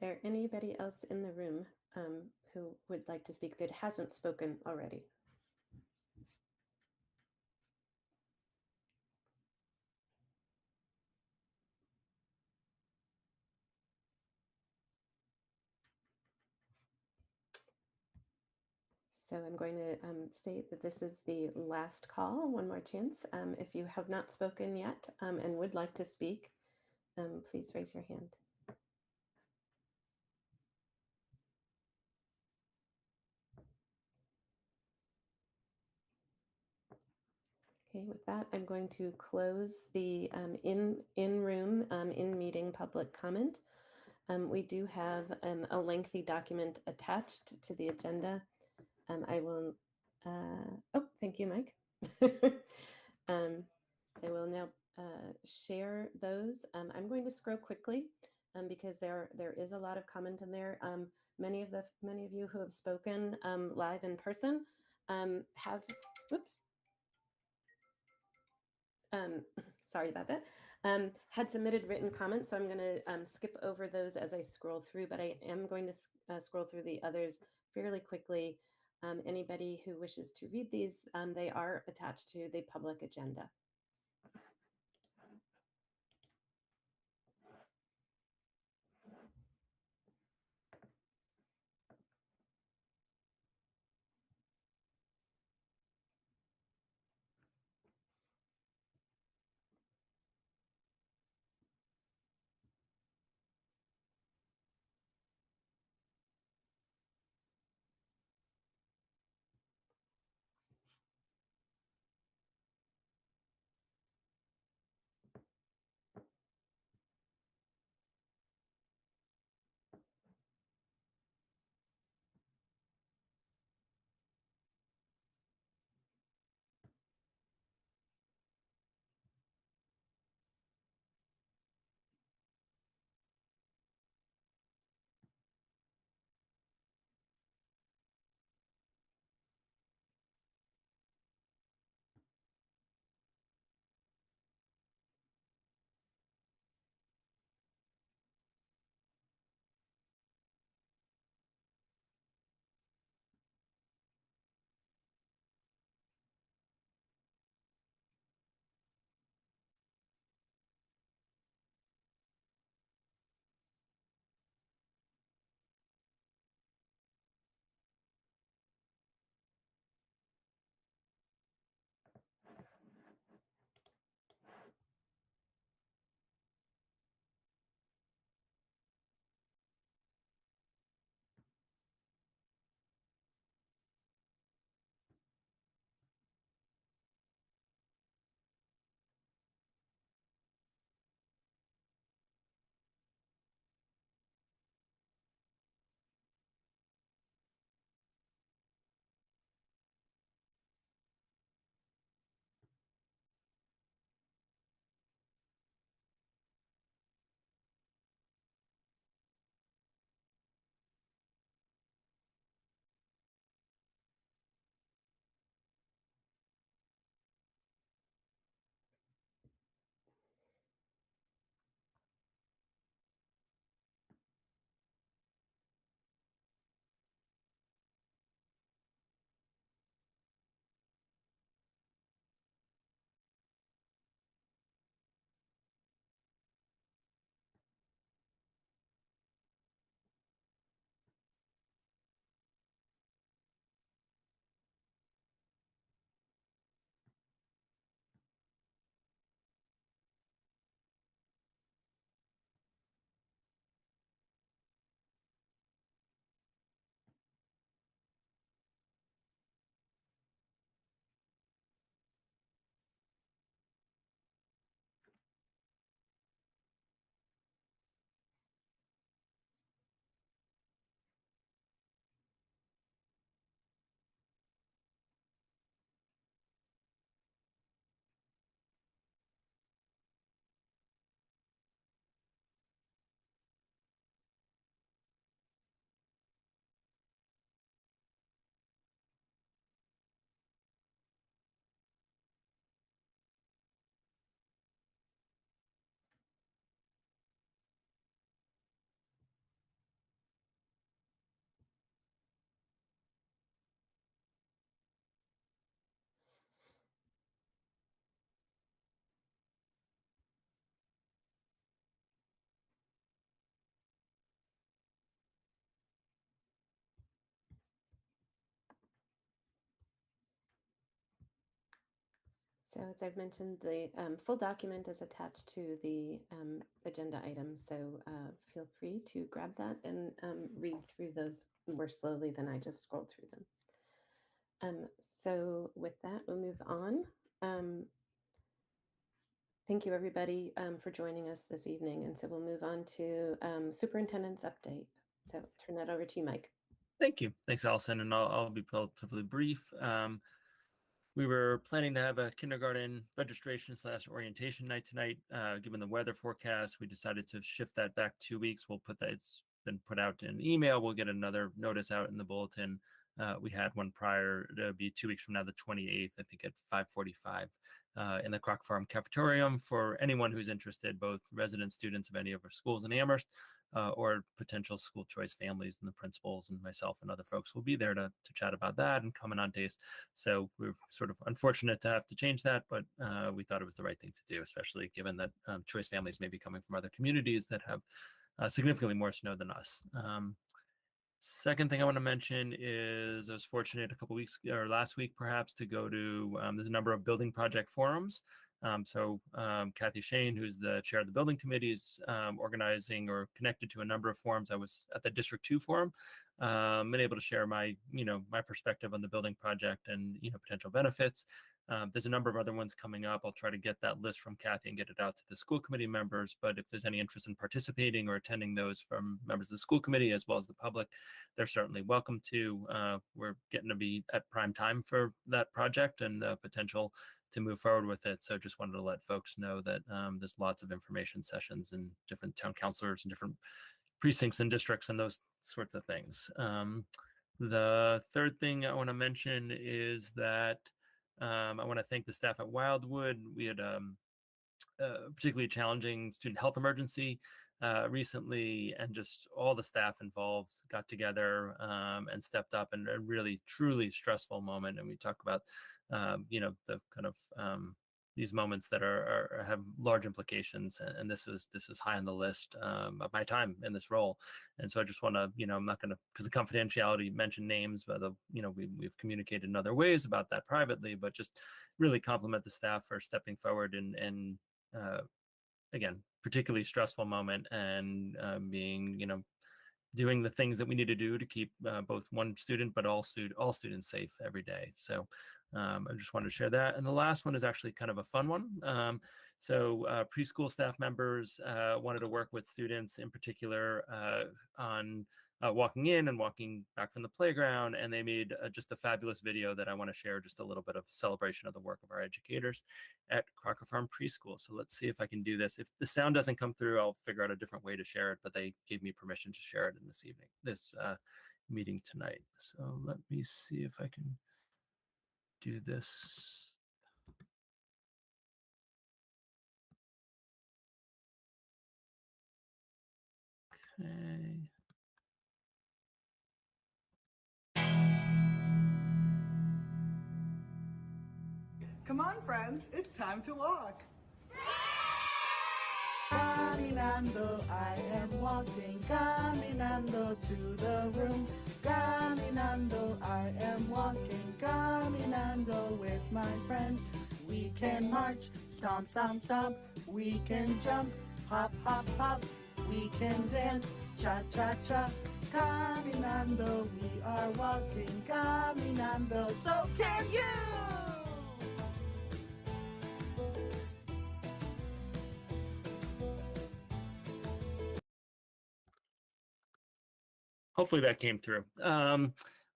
there anybody else in the room who would like to speak that hasn't spoken already? So I'm going to state that this is the last call, one more chance. If you have not spoken yet and would like to speak, please raise your hand. Okay, with that, I'm going to close the in-room, in-meeting public comment. We do have a lengthy document attached to the agenda. I will, oh, thank you, Mike. I will now share those. I'm going to scroll quickly because there is a lot of comment in there. Many of you who have spoken live in person have, whoops, sorry about that, had submitted written comments. So I'm going to skip over those as I scroll through, but I am going to scroll through the others fairly quickly. Anybody who wishes to read these, they are attached to the public agenda. So as I've mentioned, the full document is attached to the agenda item. So feel free to grab that and read through those more slowly than I just scrolled through them. So with that, we'll move on. Thank you, everybody, for joining us this evening. And so we'll move on to superintendent's update. So turn that over to you, Mike. Thank you. Thanks, Allison. And I'll be relatively brief. We were planning to have a kindergarten registration / orientation night tonight. Given the weather forecast, we decided to shift that back 2 weeks. We'll put that, it's been put out in email. We'll get another notice out in the bulletin. We had one prior to be 2 weeks from now, the 28th, I think at 5:45 in the Croc Farm Cafetorium for anyone who's interested, both resident students of any of our schools in Amherst or potential school choice families, and the principals and myself and other folks will be there to chat about that and comment on days. So we're sort of unfortunate to have to change that, but we thought it was the right thing to do, especially given that choice families may be coming from other communities that have significantly more snow than us. Second thing I want to mention is I was fortunate a couple weeks or last week perhaps to go to there's a number of building project forums. Kathy Shane, who's the chair of the building committee, is organizing or connected to a number of forums. I was at the District 2 forum, been able to share my my perspective on the building project and potential benefits. There's a number of other ones coming up. I'll try to get that list from Kathy and get it out to the school committee members. But if there's any interest in participating or attending those from members of the school committee as well as the public, they're certainly welcome to. We're getting to be at prime time for that project and the potential to move forward with it. So just wanted to let folks know that there's lots of information sessions and different town councilors and different precincts and districts and those sorts of things. The third thing I want to mention is that I want to thank the staff at Wildwood. We had a particularly challenging student health emergency recently, and just all the staff involved got together and stepped up in a really, truly stressful moment. And we talk about, the kind of these moments that have large implications, and this was high on the list of my time in this role. And so I just want to, I'm not going to, because of confidentiality, mention names, but we've communicated in other ways about that privately, but just really compliment the staff for stepping forward and again, particularly stressful moment, and being, doing the things that we need to do to keep both one student but all students safe every day. So I just wanted to share that. And the last one is actually kind of a fun one. Preschool staff members wanted to work with students in particular on walking in and walking back from the playground, and they made just a fabulous video that I want to share, just a little bit of celebration of the work of our educators at Crocker Farm Preschool. So let's see if I can do this. If the sound doesn't come through, I'll figure out a different way to share it, but they gave me permission to share it in this meeting tonight. So let me see if I can do this. Okay. Come on, friends, it's time to walk. Caminando, I am walking, caminando to the room. Caminando, I am walking, caminando with my friends. We can march, stomp, stomp, stomp. We can jump, hop, hop, hop. We can dance, cha, cha, cha. Caminando, we are walking, caminando, so can you! Hopefully that came through.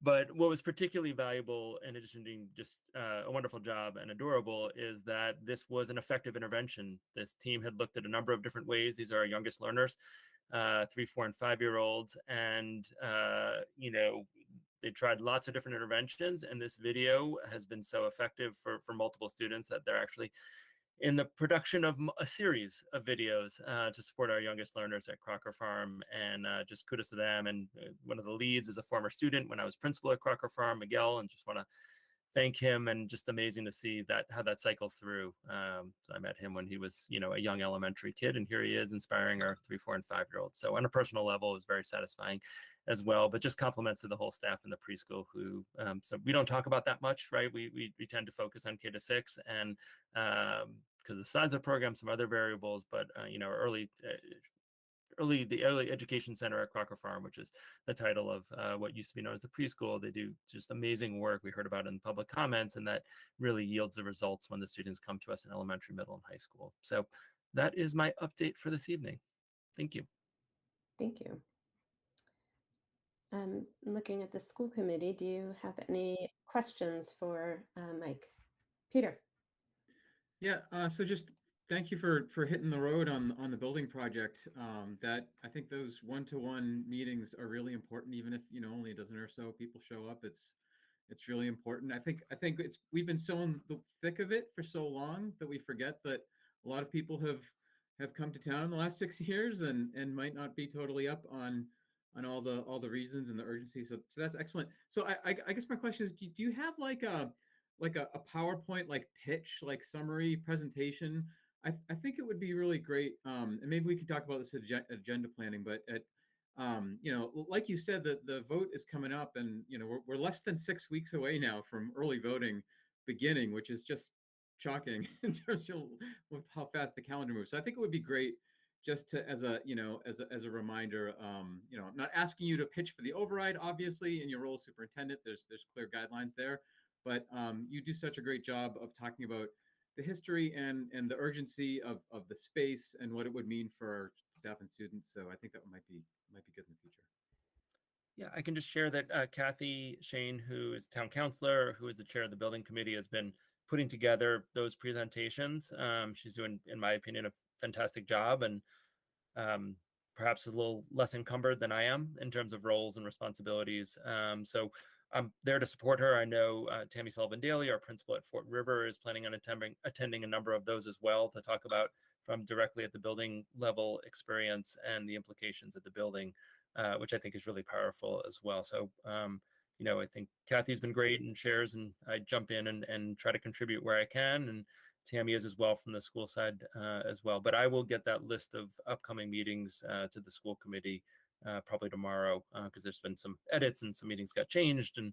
But what was particularly valuable, in addition to doing just a wonderful job and adorable, is that this was an effective intervention. This team had looked at a number of different ways. These are our youngest learners, 3, 4, and 5-year-olds. And, they tried lots of different interventions. And this video has been so effective for multiple students that they're actually in the production of a series of videos to support our youngest learners at Crocker Farm, and just kudos to them. And one of the leads is a former student when I was principal at Crocker Farm, Miguel, and just want to thank him, and just amazing to see that how that cycles through. So I met him when he was, a young elementary kid, and here he is inspiring our 3, 4, and 5-year-olds. So on a personal level, it was very satisfying as well. But just compliments to the whole staff in the preschool who, so we don't talk about that much, right? We tend to focus on K-6 and because of the size of the program, some other variables, but the early education center at Crocker Farm, which is the title of what used to be known as the preschool. They do just amazing work. We heard about it in public comments, and that really yields the results when the students come to us in elementary, middle, and high school. So that is my update for this evening. Thank you. Thank you. Looking at the school committee, do you have any questions for Mike? Peter. Yeah, so just thank you for hitting the road on the building project. That I think those one-to-one meetings are really important, even if only a dozen or so people show up. It's really important. I think we've been so in the thick of it for so long that we forget that a lot of people have come to town in the last 6 years and might not be totally up on all the reasons and the urgency. So that's excellent. So I guess my question is, do you have like a PowerPoint like pitch, like summary presentation? I think it would be really great. And maybe we could talk about this agenda planning, but like you said, the vote is coming up, and we're less than 6 weeks away now from early voting beginning, which is just shocking in terms of how fast the calendar moves. So I think it would be great just to as a reminder. I'm not asking you to pitch for the override, obviously, in your role as superintendent. There's clear guidelines there, but you do such a great job of talking about the history and the urgency of the space and what it would mean for our staff and students. So I think that might be good in the future. Yeah, I can just share that Kathy Shane, who is town councilor, who is the chair of the building committee, has been putting together those presentations. She's doing, in my opinion, a fantastic job, and perhaps a little less encumbered than I am in terms of roles and responsibilities. So I'm there to support her. I know Tammy Sullivan Daly, our principal at Fort River, is planning on attending a number of those as well to talk about from directly at the building level experience and the implications of the building, which I think is really powerful as well. So, I think Kathy's been great and shares, and I jump in and try to contribute where I can. And Tammy is as well from the school side as well. But I will get that list of upcoming meetings to the school committee probably tomorrow, because there's been some edits and some meetings got changed and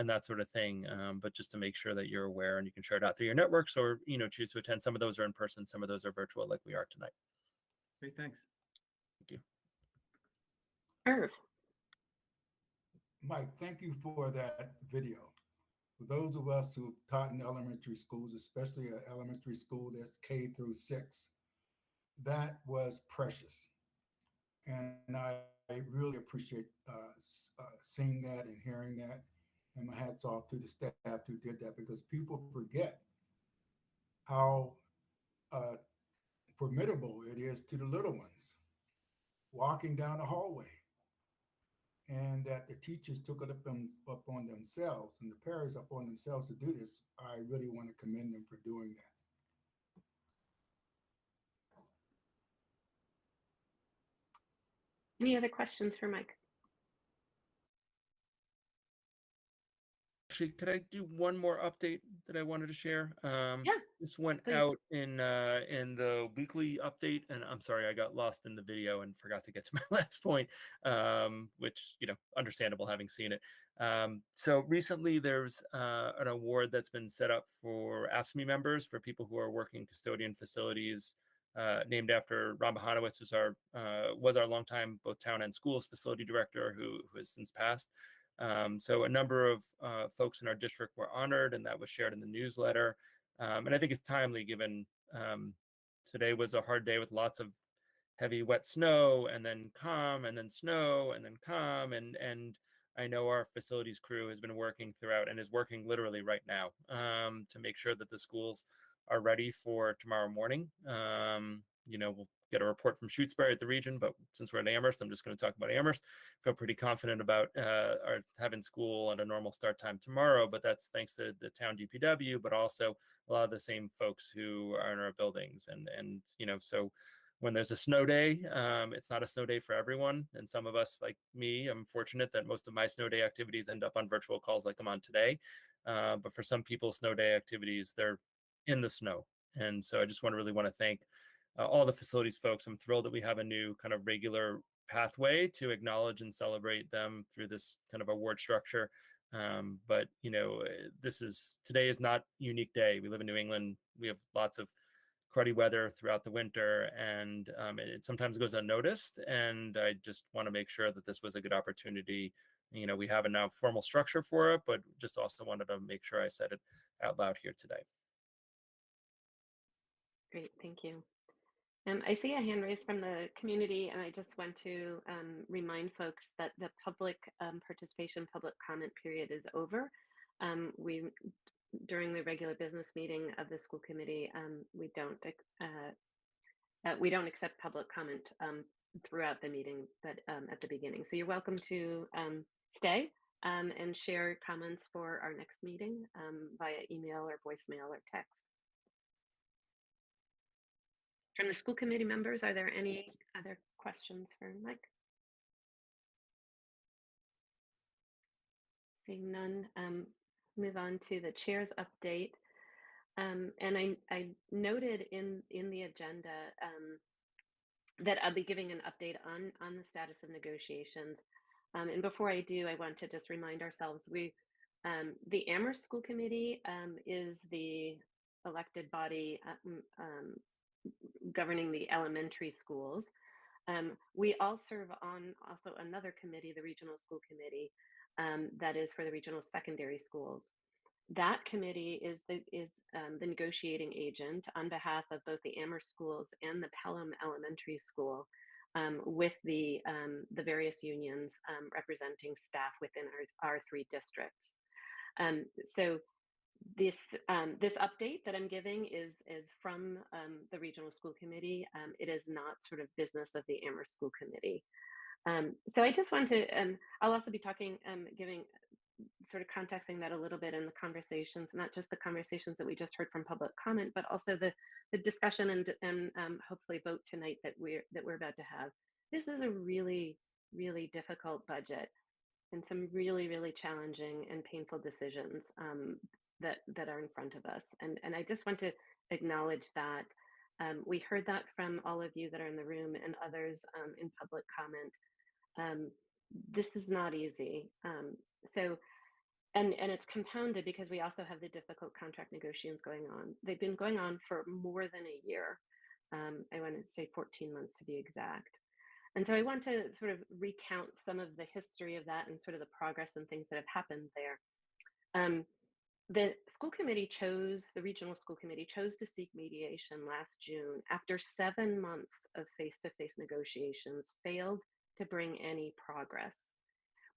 that sort of thing. But just to make sure that you're aware, and you can share it out through your networks, or choose to attend. Some of those are in person, some of those are virtual, like we are tonight. Great, thanks. Thank you. Irv. Mike, thank you for that video. For those of us who taught in elementary schools, especially an elementary school that's K-6, that was precious. And I really appreciate seeing that and hearing that. And my hat's off to the staff who did that, because people forget how formidable it is to the little ones walking down the hallway. And that the teachers took it up on themselves, and the parents up on themselves to do this. I really want to commend them for doing that. Any other questions for Mike? Actually, could I do one more update that I wanted to share? Yeah, this went please. out in the weekly update, and I'm sorry I got lost in the video and forgot to get to my last point, which understandable having seen it. So recently there's an award that's been set up for AFSCME members, for people who are working custodian facilities, named after Ron Bohanowitz, who's was our longtime both town and schools facility director, who has since passed. So a number of folks in our district were honored, and that was shared in the newsletter. And I think it's timely, given today was a hard day with lots of heavy wet snow, and then calm, and then snow, and then calm. And I know our facilities crew has been working throughout, and is working literally right now, to make sure that the schools are ready for tomorrow morning. We'll get a report from Shutesbury at the region, but since we're at Amherst, I'm just going to talk about Amherst. Feel pretty confident about our having school at a normal start time tomorrow, but that's thanks to the town DPW, but also a lot of the same folks who are in our buildings. And so when there's a snow day, it's not a snow day for everyone. And some of us, like me, I'm fortunate that most of my snow day activities end up on virtual calls like I'm on today. but for some people, snow day activities, they're in the snow. And so I just really want to thank all the facilities folks. I'm thrilled that we have a new kind of regular pathway to acknowledge and celebrate them through this kind of award structure. But today is not a unique day. We live in New England. We have lots of cruddy weather throughout the winter, and it sometimes goes unnoticed. And I just want to make sure that this was a good opportunity. We have a now formal structure for it, but just also wanted to make sure I said it out loud here today. Great, thank you. I see a hand raised from the community, and I just want to remind folks that the public participation, public comment period is over. During the regular business meeting of the school committee, we don't accept public comment throughout the meeting, but at the beginning. So you're welcome to stay and share comments for our next meeting via email or voicemail or text. From the school committee members, are there any other questions for Mike? Seeing none, move on to the chair's update. And I noted in the agenda that I'll be giving an update on the status of negotiations. And before I do, I want to just remind ourselves, the Amherst School Committee is the elected body governing the elementary schools. We all serve on also another committee, the Regional School Committee, that is for the regional secondary schools. That committee is the negotiating agent on behalf of both the Amherst schools and the Pelham Elementary School, with the various unions representing staff within our 3 districts. So this update that I'm giving is from the Regional School Committee. It is not sort of business of the Amherst School Committee. So I just want to, I'll also be talking, giving sort of contexting that a little bit in the conversations, not just the conversations that we just heard from public comment, but also the discussion and hopefully vote tonight that we're about to have. This is a really, really difficult budget and some really, really challenging and painful decisions that are in front of us. And I just want to acknowledge that. We heard that from all of you that are in the room and others in public comment. This is not easy. And it's compounded because we also have the difficult contract negotiations going on. They've been going on for more than a year. I want to say 14 months to be exact. And so I want to sort of recount some of the history of that and sort of the progress and things that have happened there. The school committee the regional school committee chose to seek mediation last June after 7 months of face-to-face negotiations failed to bring any progress.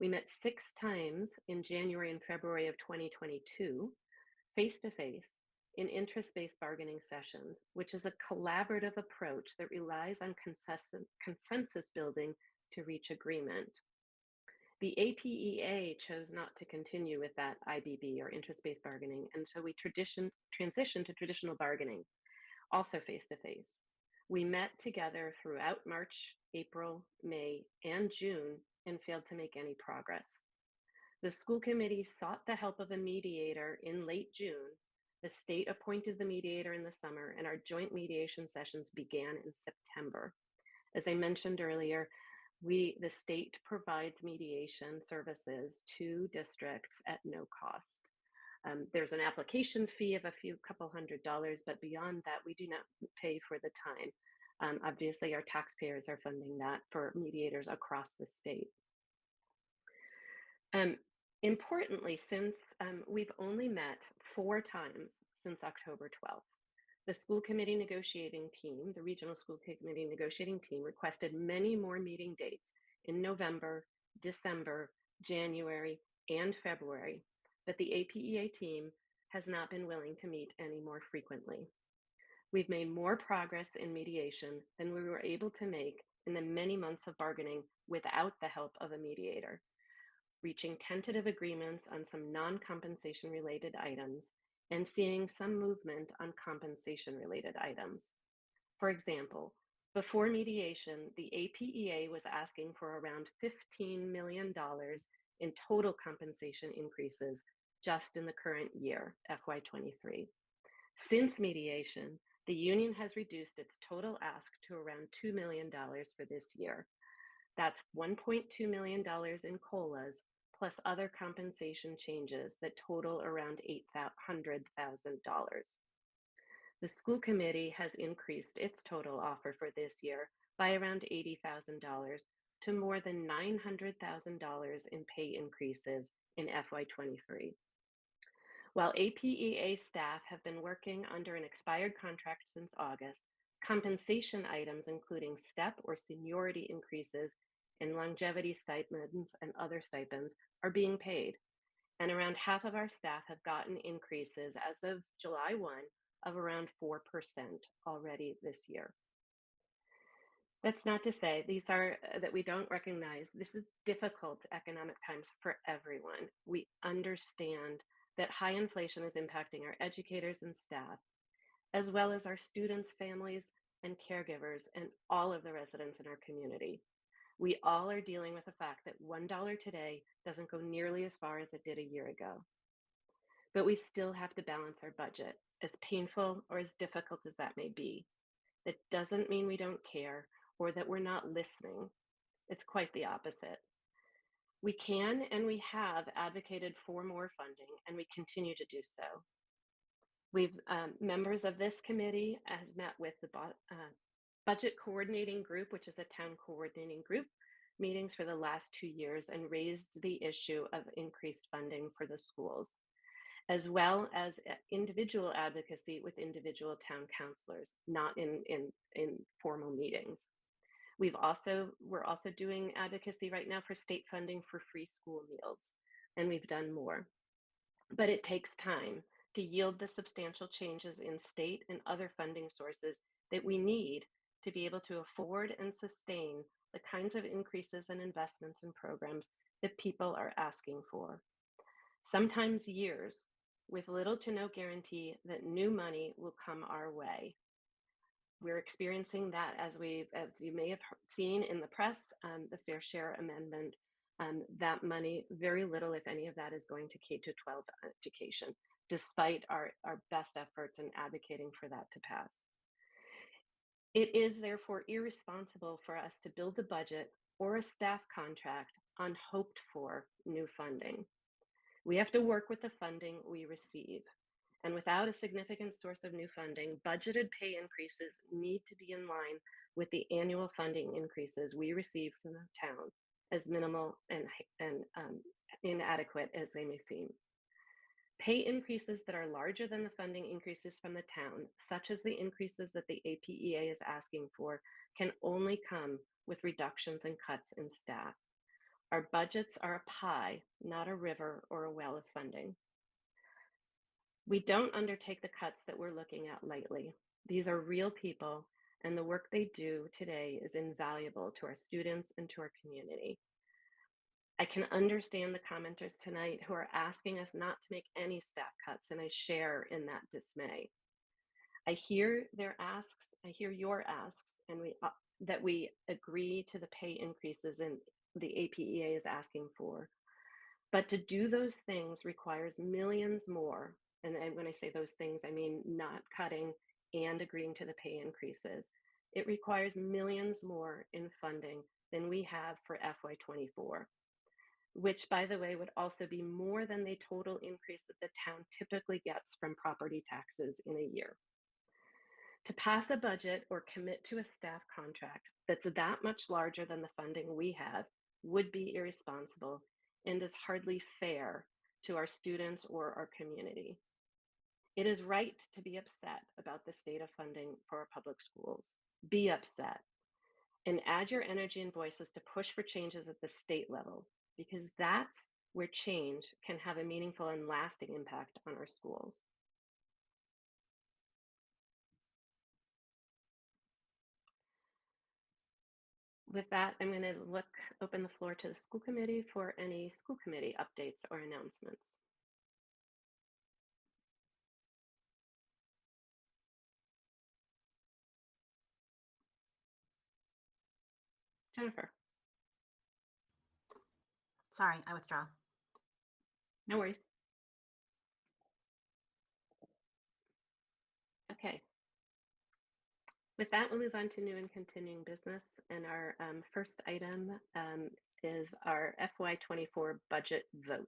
We met 6 times in January and February of 2022, face-to-face, in interest-based bargaining sessions, which is a collaborative approach that relies on consensus building to reach agreement. The APEA chose not to continue with that IBB, or interest-based bargaining, and so we transitioned to traditional bargaining, also face-to-face. We met together throughout March, April, May, and June and failed to make any progress. The school committee sought the help of a mediator in late June. The state appointed the mediator in the summer, and our joint mediation sessions began in September. As I mentioned earlier, the state provides mediation services to districts at no cost. There's an application fee of couple $100, but beyond that, we do not pay for the time. Obviously, our taxpayers are funding that for mediators across the state. Importantly, since we've only met 4 times since October 12th, the school committee negotiating team, the regional school committee negotiating team, requested many more meeting dates in November, December, January, and February, but the APEA team has not been willing to meet any more frequently. We've made more progress in mediation than we were able to make in the many months of bargaining without the help of a mediator, reaching tentative agreements on some non-compensation related items and seeing some movement on compensation related items. For example, before mediation, the APEA was asking for around $15 million in total compensation increases just in the current year, FY23. Since mediation, the union has reduced its total ask to around $2 million for this year. That's $1.2 million in COLAs, plus other compensation changes that total around $800,000. The school committee has increased its total offer for this year by around $80,000 to more than $900,000 in pay increases in FY23. While APEA staff have been working under an expired contract since August, compensation items including step or seniority increases in longevity stipends and other stipends are being paid, and around half of our staff have gotten increases as of July 1 of around 4% already this year. That's not to say these are that we don't recognize this is difficult economic times for everyone. We understand that high inflation is impacting our educators and staff, as well as our students, families, and caregivers, and all of the residents in our community. We all are dealing with the fact that $1 today doesn't go nearly as far as it did a year ago. But we still have to balance our budget, as painful or as difficult as that may be. That doesn't mean we don't care or that we're not listening. It's quite the opposite. We can and we have advocated for more funding, and we continue to do so. We've members of this committee has met with the budget coordinating group, which is a town coordinating group, meetings for the last 2 years, and raised the issue of increased funding for the schools, as well as individual advocacy with individual town councilors, not in formal meetings. We're also doing advocacy right now for state funding for free school meals, and we've done more. But it takes time to yield the substantial changes in state and other funding sources that we need to be able to afford and sustain the kinds of increases and investments in programs that people are asking for. Sometimes years, with little to no guarantee that new money will come our way. We're experiencing that as you may have seen in the press, the Fair Share Amendment, that money, very little, if any of that, is going to K-12 education, despite our best efforts in advocating for that to pass. It is therefore irresponsible for us to build a budget or a staff contract on hoped for new funding. We have to work with the funding we receive. And without a significant source of new funding, budgeted pay increases need to be in line with the annual funding increases we receive from the town, as minimal and inadequate as they may seem. Pay increases that are larger than the funding increases from the town, such as the increases that the APEA is asking for, can only come with reductions and cuts in staff. Our budgets are a pie, not a river or a well of funding. We don't undertake the cuts that we're looking at lightly. These are real people, and the work they do today is invaluable to our students and to our community. I can understand the commenters tonight who are asking us not to make any staff cuts, and I share in that dismay. I hear their asks, I hear your asks, and that we agree to the pay increases and the APEA is asking for. But to do those things requires millions more. And when I say those things, I mean not cutting and agreeing to the pay increases. It requires millions more in funding than we have for FY24, which, by the way, would also be more than the total increase that the town typically gets from property taxes in a year. To pass a budget or commit to a staff contract that's that much larger than the funding we have would be irresponsible and is hardly fair to our students or our community. It is right to be upset about the state of funding for our public schools. Be upset and add your energy and voices to push for changes at the state level, because that's where change can have a meaningful and lasting impact on our schools. With that, I'm going to open the floor to the school committee for any school committee updates or announcements. Jennifer. Sorry, I withdraw. No worries. With that, we'll move on to new and continuing business. And our first item is our FY24 budget vote.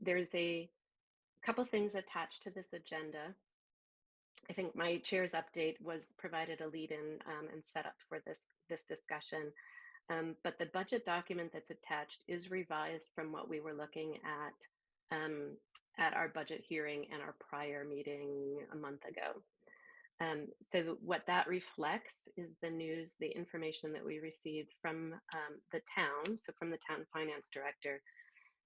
There's a couple things attached to this agenda. I think my chair's update was provided a lead-in and set up for this discussion. But the budget document that's attached is revised from what we were looking at our budget hearing and our prior meeting a month ago. So what that reflects is the news, the information that we received from the town, so from the town finance director,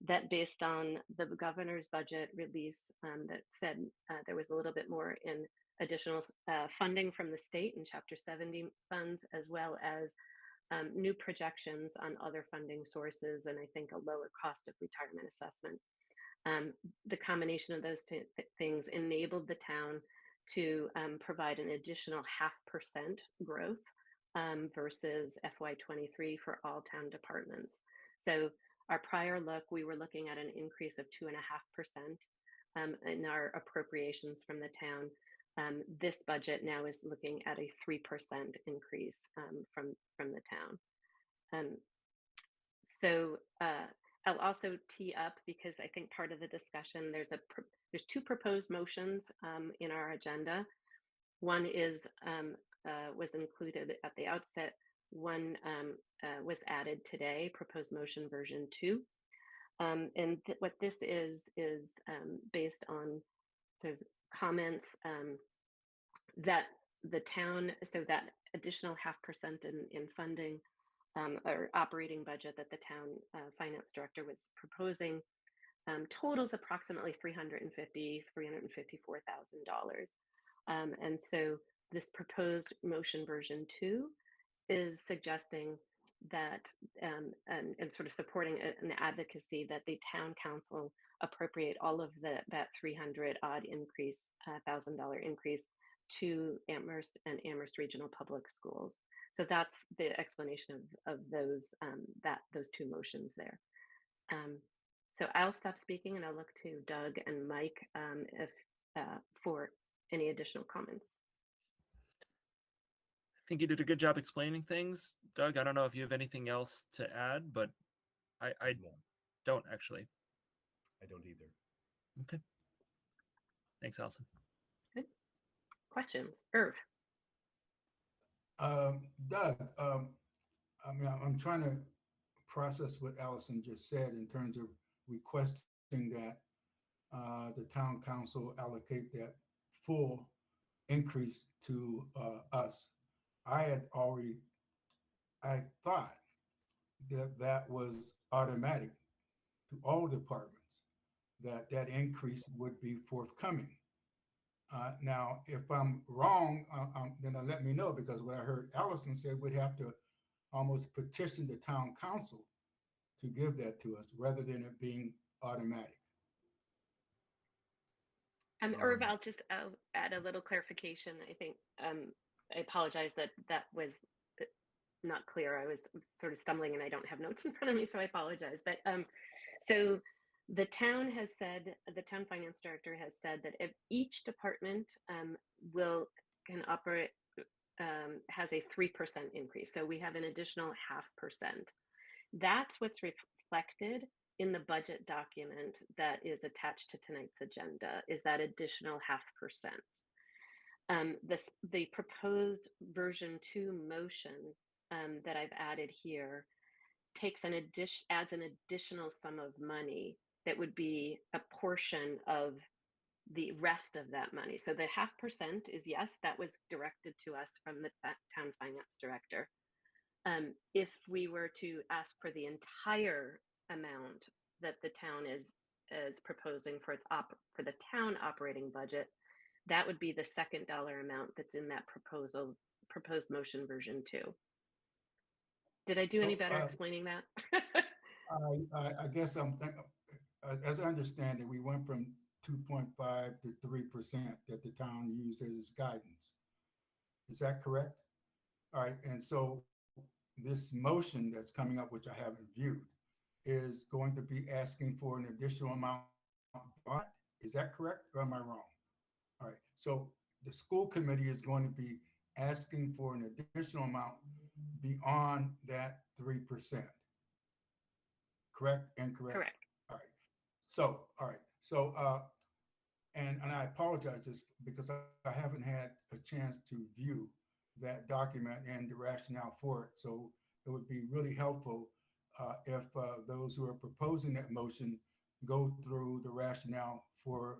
that based on the governor's budget release that said there was a little bit more in additional funding from the state in Chapter 70 funds, as well as new projections on other funding sources, and I think a lower cost of retirement assessment. The combination of those two things enabled the town to provide an additional 0.5% growth versus FY23 for all town departments. So our prior look, we were looking at an increase of 2.5% in our appropriations from the town. This budget now is looking at a 3% increase from the town. So I'll also tee up, because I think part of the discussion, there's two proposed motions in our agenda. One was included at the outset. One was added today, proposed motion version 2. And what this is based on the comments that the town, so that additional 0.5% in funding or operating budget that the town finance director was proposing totals approximately $354,000. And so this proposed motion version 2 is suggesting that and sort of supporting an advocacy that the town council appropriate all of that 300 odd increase, $1,000 increase to Amherst and Amherst Regional Public Schools. So that's the explanation of those two motions there. So I'll stop speaking and I'll look to Doug and Mike if for any additional comments. I think you did a good job explaining things. Doug, I don't know if you have anything else to add, but I don't actually. I don't either. Okay. Thanks, Allison. Good. Questions? Irv. Doug, I mean, I'm trying to process what Allison just said in terms of requesting that the town council allocate that full increase to us. I thought that was automatic to all departments, that increase would be forthcoming. Now, if I'm wrong, then let me know, because what I heard Allison say, we'd have to almost petition the town council to give that to us rather than it being automatic. Irv, I'll add a little clarification. I think I apologize that was not clear. I was sort of stumbling and I don't have notes in front of me, so I apologize. But so the town has said, the town finance director has said that if each department can operate, has a 3% increase. So we have an additional 0.5%. That's what's reflected in the budget document that is attached to tonight's agenda, is that additional 0.5%. The proposed version 2 motion that I've added here adds an additional sum of money that would be a portion of the rest of that money. So the 0.5% is, yes, that was directed to us from the town finance director. If we were to ask for the entire amount that the town is proposing for the town operating budget, that would be the second dollar amount that's in that proposed motion version 2. Did I do any better explaining that? I guess as I understand it, we went from 2.5 to 3% that the town used as guidance. Is that correct? All right, and so this motion that's coming up, which I haven't viewed, is going to be asking for an additional amount. Is that correct, or am I wrong? All right, so the school committee is going to be asking for an additional amount beyond that 3%. Correct? Incorrect? Correct. All right. All right. And I apologize just because I haven't had a chance to view that document and the rationale for it. So it would be really helpful if those who are proposing that motion go through the rationale for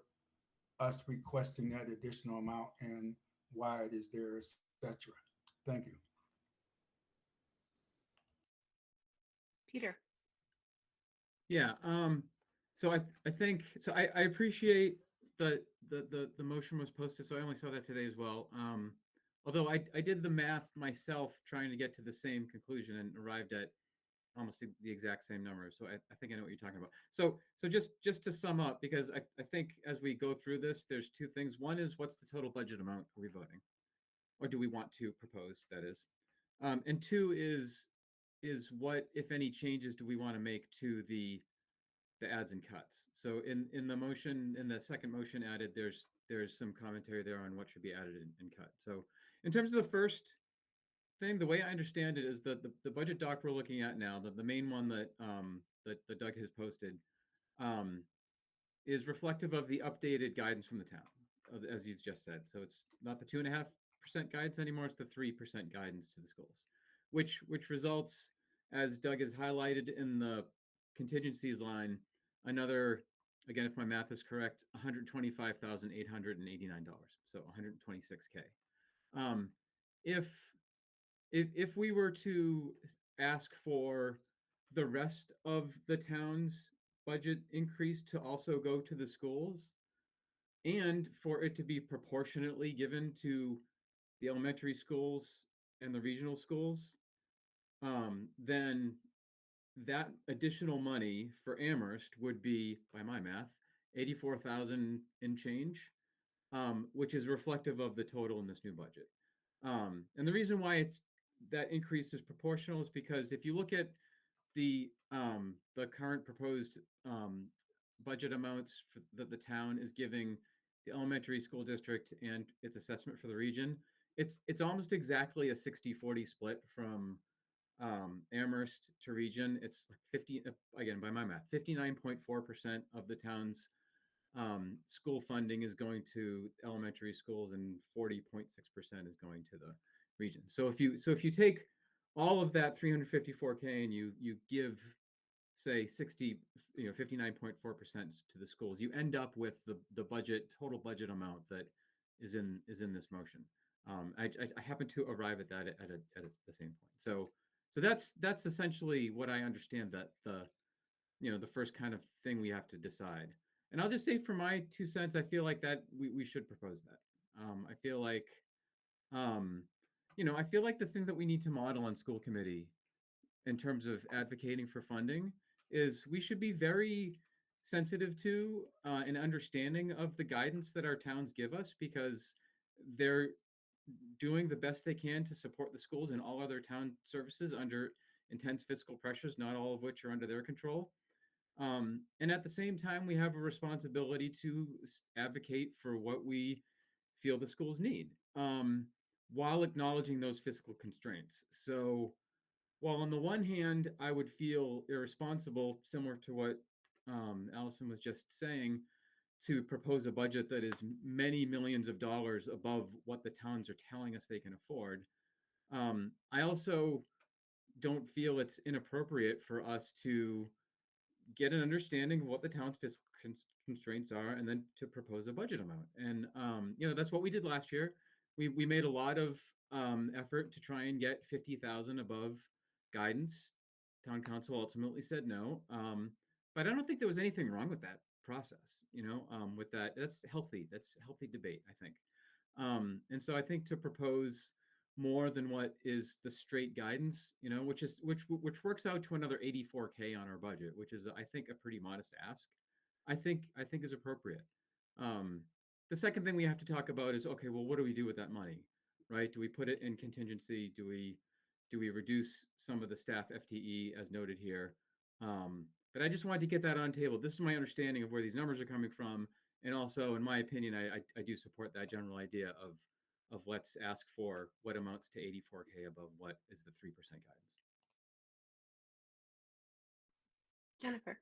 us requesting that additional amount and why it is there, etc. Thank you. Peter. Yeah. So I think so. I appreciate the motion was posted, so I only saw that today as well. Although I did the math myself, trying to get to the same conclusion and arrived at almost the exact same number. So I think I know what you're talking about. So just to sum up, because I think as we go through this, there's two things. One is, what's the total budget amount are we voting, or do we want to propose? That is, and two is what, if any, changes do we want to make to the adds and cuts. So in the motion, in the second motion added, there's some commentary there on what should be added and cut. So in terms of the first thing, the way I understand it is that the budget doc we're looking at now, the main one that Doug has posted, um, is reflective of the updated guidance from the town, as you've just said. So it's not the 2.5% guidance anymore; it's the 3% guidance to the schools, which results, as Doug has highlighted in the contingencies line, another, again, if my math is correct, $125,889. So 126K. Um, if if we were to ask for the rest of the town's budget increase to also go to the schools, and for it to be proportionately given to the elementary schools and the regional schools, then that additional money for Amherst would be, by my math, 84,000 and change, which is reflective of the total in this new budget. And the reason why that increase is proportional is because if you look at the current proposed budget amounts that the town is giving the elementary school district and its assessment for the region, it's almost exactly a 60-40 split from Amherst to region. It's like 50, again, by my math, 59.4% of the town's school funding is going to elementary schools, and 40.6% is going to the region. So if you take all of that 354K and you give, say, 59.4% to the schools, you end up with the total budget amount that is in this motion. I happen to arrive at that at the same point. So that's essentially what I understand, that the first kind of thing we have to decide. And I'll just say, for my 2 cents, I feel like that we should propose that. I feel like I feel like the thing that we need to model on school committee in terms of advocating for funding is we should be very sensitive to and understanding of the guidance that our towns give us, because they're doing the best they can to support the schools and all other town services under intense fiscal pressures, not all of which are under their control. And at the same time, we have a responsibility to advocate for what we feel the schools need, while acknowledging those fiscal constraints. So while on the one hand, I would feel irresponsible, similar to what Allison was just saying, to propose a budget that is many millions of dollars above what the towns are telling us they can afford, I also don't feel it's inappropriate for us to get an understanding of what the town's fiscal constraints are, and then to propose a budget amount. And that's what we did last year. We made a lot of effort to try and get 50,000 above guidance. Town council ultimately said no, but I don't think there was anything wrong with that process. With that, that's healthy. That's healthy debate, I think. And so I think to propose more than what is the straight guidance, which works out to another 84K on our budget, which is, I think, a pretty modest ask, I think is appropriate. The second thing we have to talk about is, okay, well, what do we do with that money, right? Do we put it in contingency? Do we reduce some of the staff FTE as noted here? But I just wanted to get that on the table. This is my understanding of where these numbers are coming from, And also, in my opinion, I do support that general idea of let's ask for what amounts to 84K above what is the 3% guidance. Jennifer.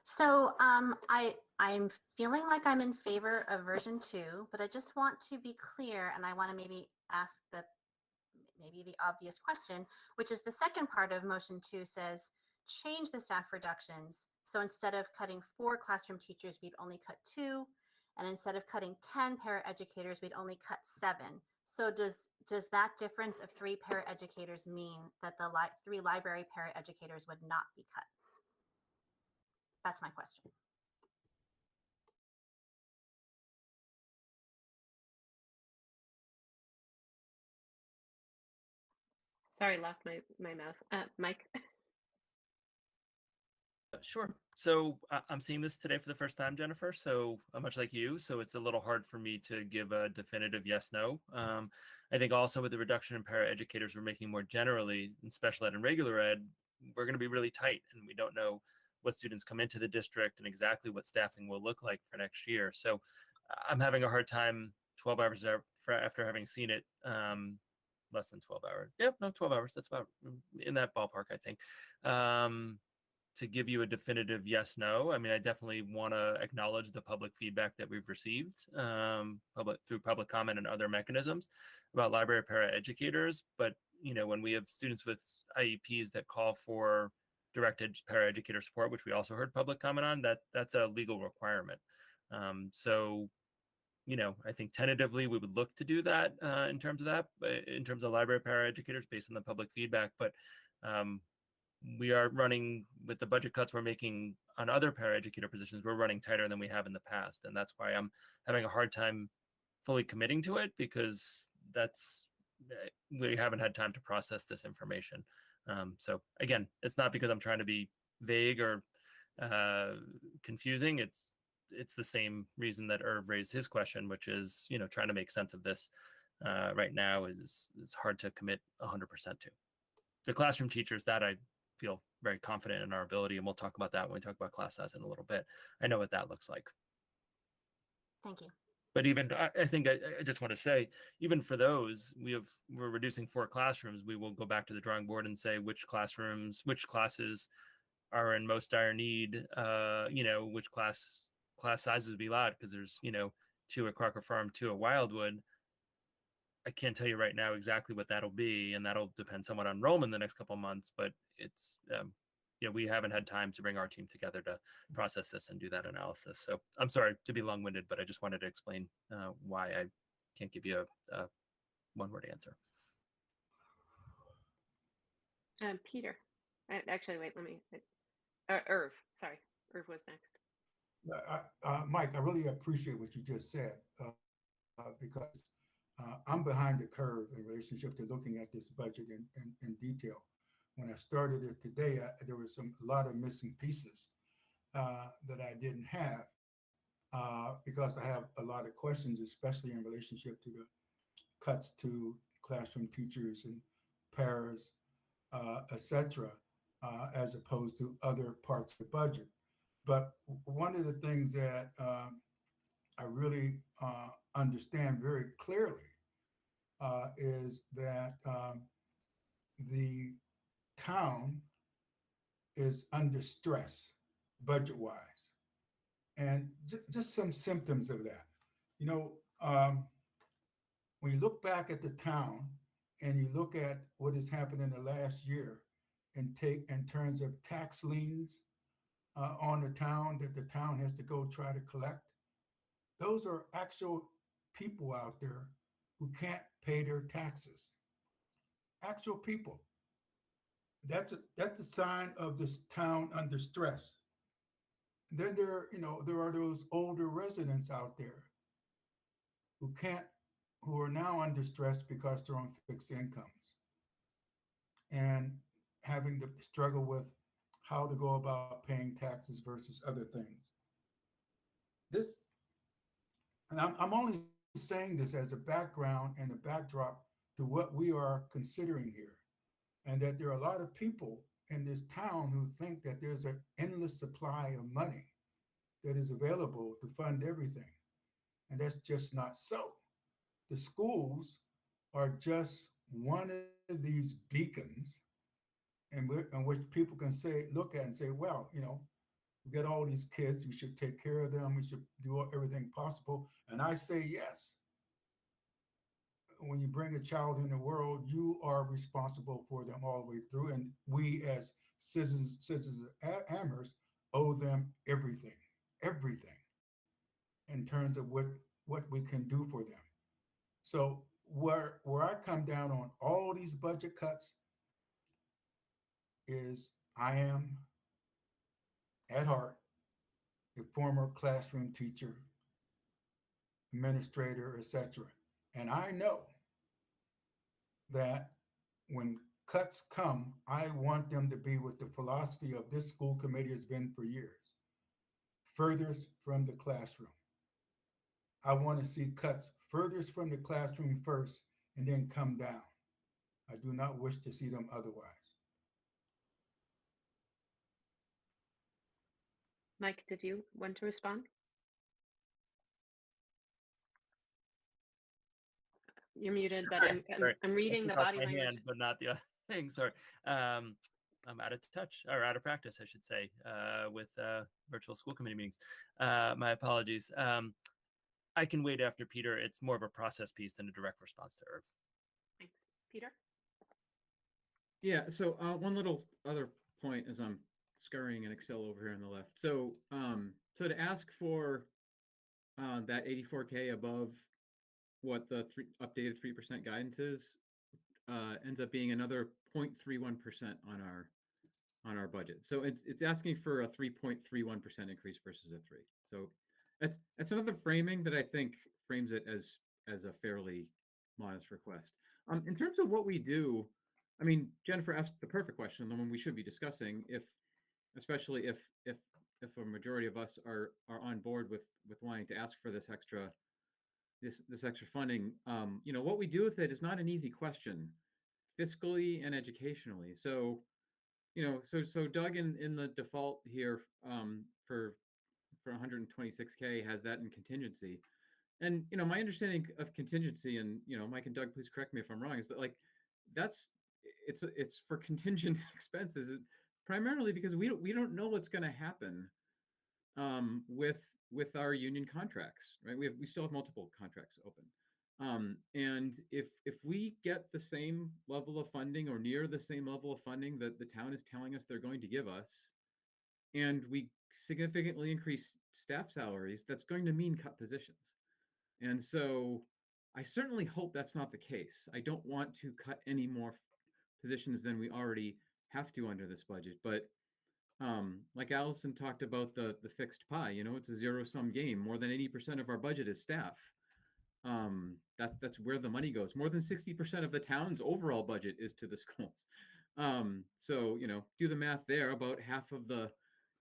So I'm feeling like I'm in favor of version 2, but I just want to be clear, and I want to maybe ask maybe the obvious question, which is the second part of motion 2 says change the staff reductions. So instead of cutting 4 classroom teachers, we'd only cut 2, and instead of cutting 10 paraeducators, we'd only cut 7. So does that difference of 3 paraeducators mean that the 3 library paraeducators would not be cut? That's my question. Sorry, lost my mouse. Mike. Sure. So I'm seeing this today for the first time, Jennifer. So much like you, so it's a little hard for me to give a definitive yes/no. I think also with the reduction in paraeducators we're making more generally in special ed and regular ed, we're going to be really tight, and we don't know what students come into the district and exactly what staffing will look like for next year. So I'm having a hard time 12 hours after having seen it. Less than 12 hours. Yep, no, 12 hours. That's about in that ballpark, I think. To give you a definitive yes, no. I mean, I definitely want to acknowledge the public feedback that we've received through public comment and other mechanisms about library paraeducators. But, you know, when we have students with IEPs that call for directed paraeducator support, which we also heard public comment on, that's a legal requirement. So, you know, I think tentatively we would look to do that in terms of library paraeducators based on the public feedback. But we are running with the budget cuts we're making on other paraeducator positions. We're running tighter than we have in the past. And that's why I'm having a hard time fully committing to it, because we haven't had time to process this information. So again, it's not because I'm trying to be vague or confusing. It's the same reason that Irv raised his question, which is, you know, trying to make sense of this right now is hard to commit 100% to. The classroom teachers, that I feel very confident in our ability, and we'll talk about that when we talk about class size in a little bit. I know what that looks like. Thank you. But even, I think I just want to say, even for those, we're reducing 4 classrooms. We will go back to the drawing board and say which classes are in most dire need, you know, which class sizes would be allowed, because there's, you know, 2 at Crocker Farm, 2 at Wildwood. I can't tell you right now exactly what that'll be, and that'll depend somewhat on enrollment in the next couple of months, but it's, you know, we haven't had time to bring our team together to process this and do that analysis. So I'm sorry to be long-winded, but I just wanted to explain why I can't give you a one-word answer. Peter. Actually, wait, let me, Irv, sorry. Irv was next. Mike, I really appreciate what you just said, because I'm behind the curve in relationship to looking at this budget in detail. When I started it today, there was a lot of missing pieces that I didn't have because I have a lot of questions, especially in relationship to the cuts to classroom teachers and paras, etc., as opposed to other parts of the budget. But one of the things that I really understand very clearly is that the town is under stress budget-wise. And just some symptoms of that. You know, when you look back at the town and you look at what has happened in the last year and take in terms of tax liens on the town that the town has to go try to collect, those are actual people out there who can't pay their taxes. Actual people. That's a sign of this town under stress. And then there are those older residents out there who are now under stress because they're on fixed incomes and having to struggle with how to go about paying taxes versus other things. And I'm only saying this as a background and a backdrop to what we are considering here. And that there are a lot of people in this town who think that there's an endless supply of money that is available to fund everything. And that's just not so. The schools are just one of these beacons in which people can say, look at and say, well, we got all these kids, you should take care of them, we should do everything possible. And I say yes. When you bring a child in the world, you are responsible for them all the way through. And we as citizens of Amherst owe them everything, everything in terms of what we can do for them. So where I come down on all these budget cuts is I am at heart a former classroom teacher, administrator, etc. And I know that when cuts come, I want them to be what the philosophy of this school committee has been for years, furthest from the classroom. I want to see cuts furthest from the classroom first and then come down. I do not wish to see them otherwise. Mike, did you want to respond? You're muted, but I'm reading the body language. Hand, but not the other thing. Sorry. I'm out of touch, or out of practice, I should say, with virtual school committee meetings. My apologies. I can wait after Peter. It's more of a process piece than a direct response to Irv. Thanks. Peter? Yeah, so one little other point as I'm scurrying in Excel over here on the left. So so to ask for that 84K above what the updated 3% guidance is ends up being another 0.31% on our budget. So it's asking for a 3.31% increase versus a 3. So that's another framing that I think frames it as a fairly modest request. In terms of what we do, I mean, Jennifer asked the perfect question, the one we should be discussing, especially if a majority of us are on board with wanting to ask for this extra funding. What we do with it is not an easy question, fiscally and educationally. So, so Doug in the default here for 126K has that in contingency. And my understanding of contingency, and Mike and Doug, please correct me if I'm wrong, is that like it's for contingent expenses primarily because we don't know what's going to happen with our union contracts, right? We still have multiple contracts open. And if we get the same level of funding or near the same level of funding that the town is telling us they're going to give us, and we significantly increase staff salaries, that's going to mean cut positions. And so I certainly hope that's not the case. I don't want to cut any more positions than we already have to under this budget. But like Allison talked about the fixed pie, it's a zero-sum game. More than 80% of our budget is staff. That's where the money goes. More than 60% of the town's overall budget is to the schools. So do the math there. About half of the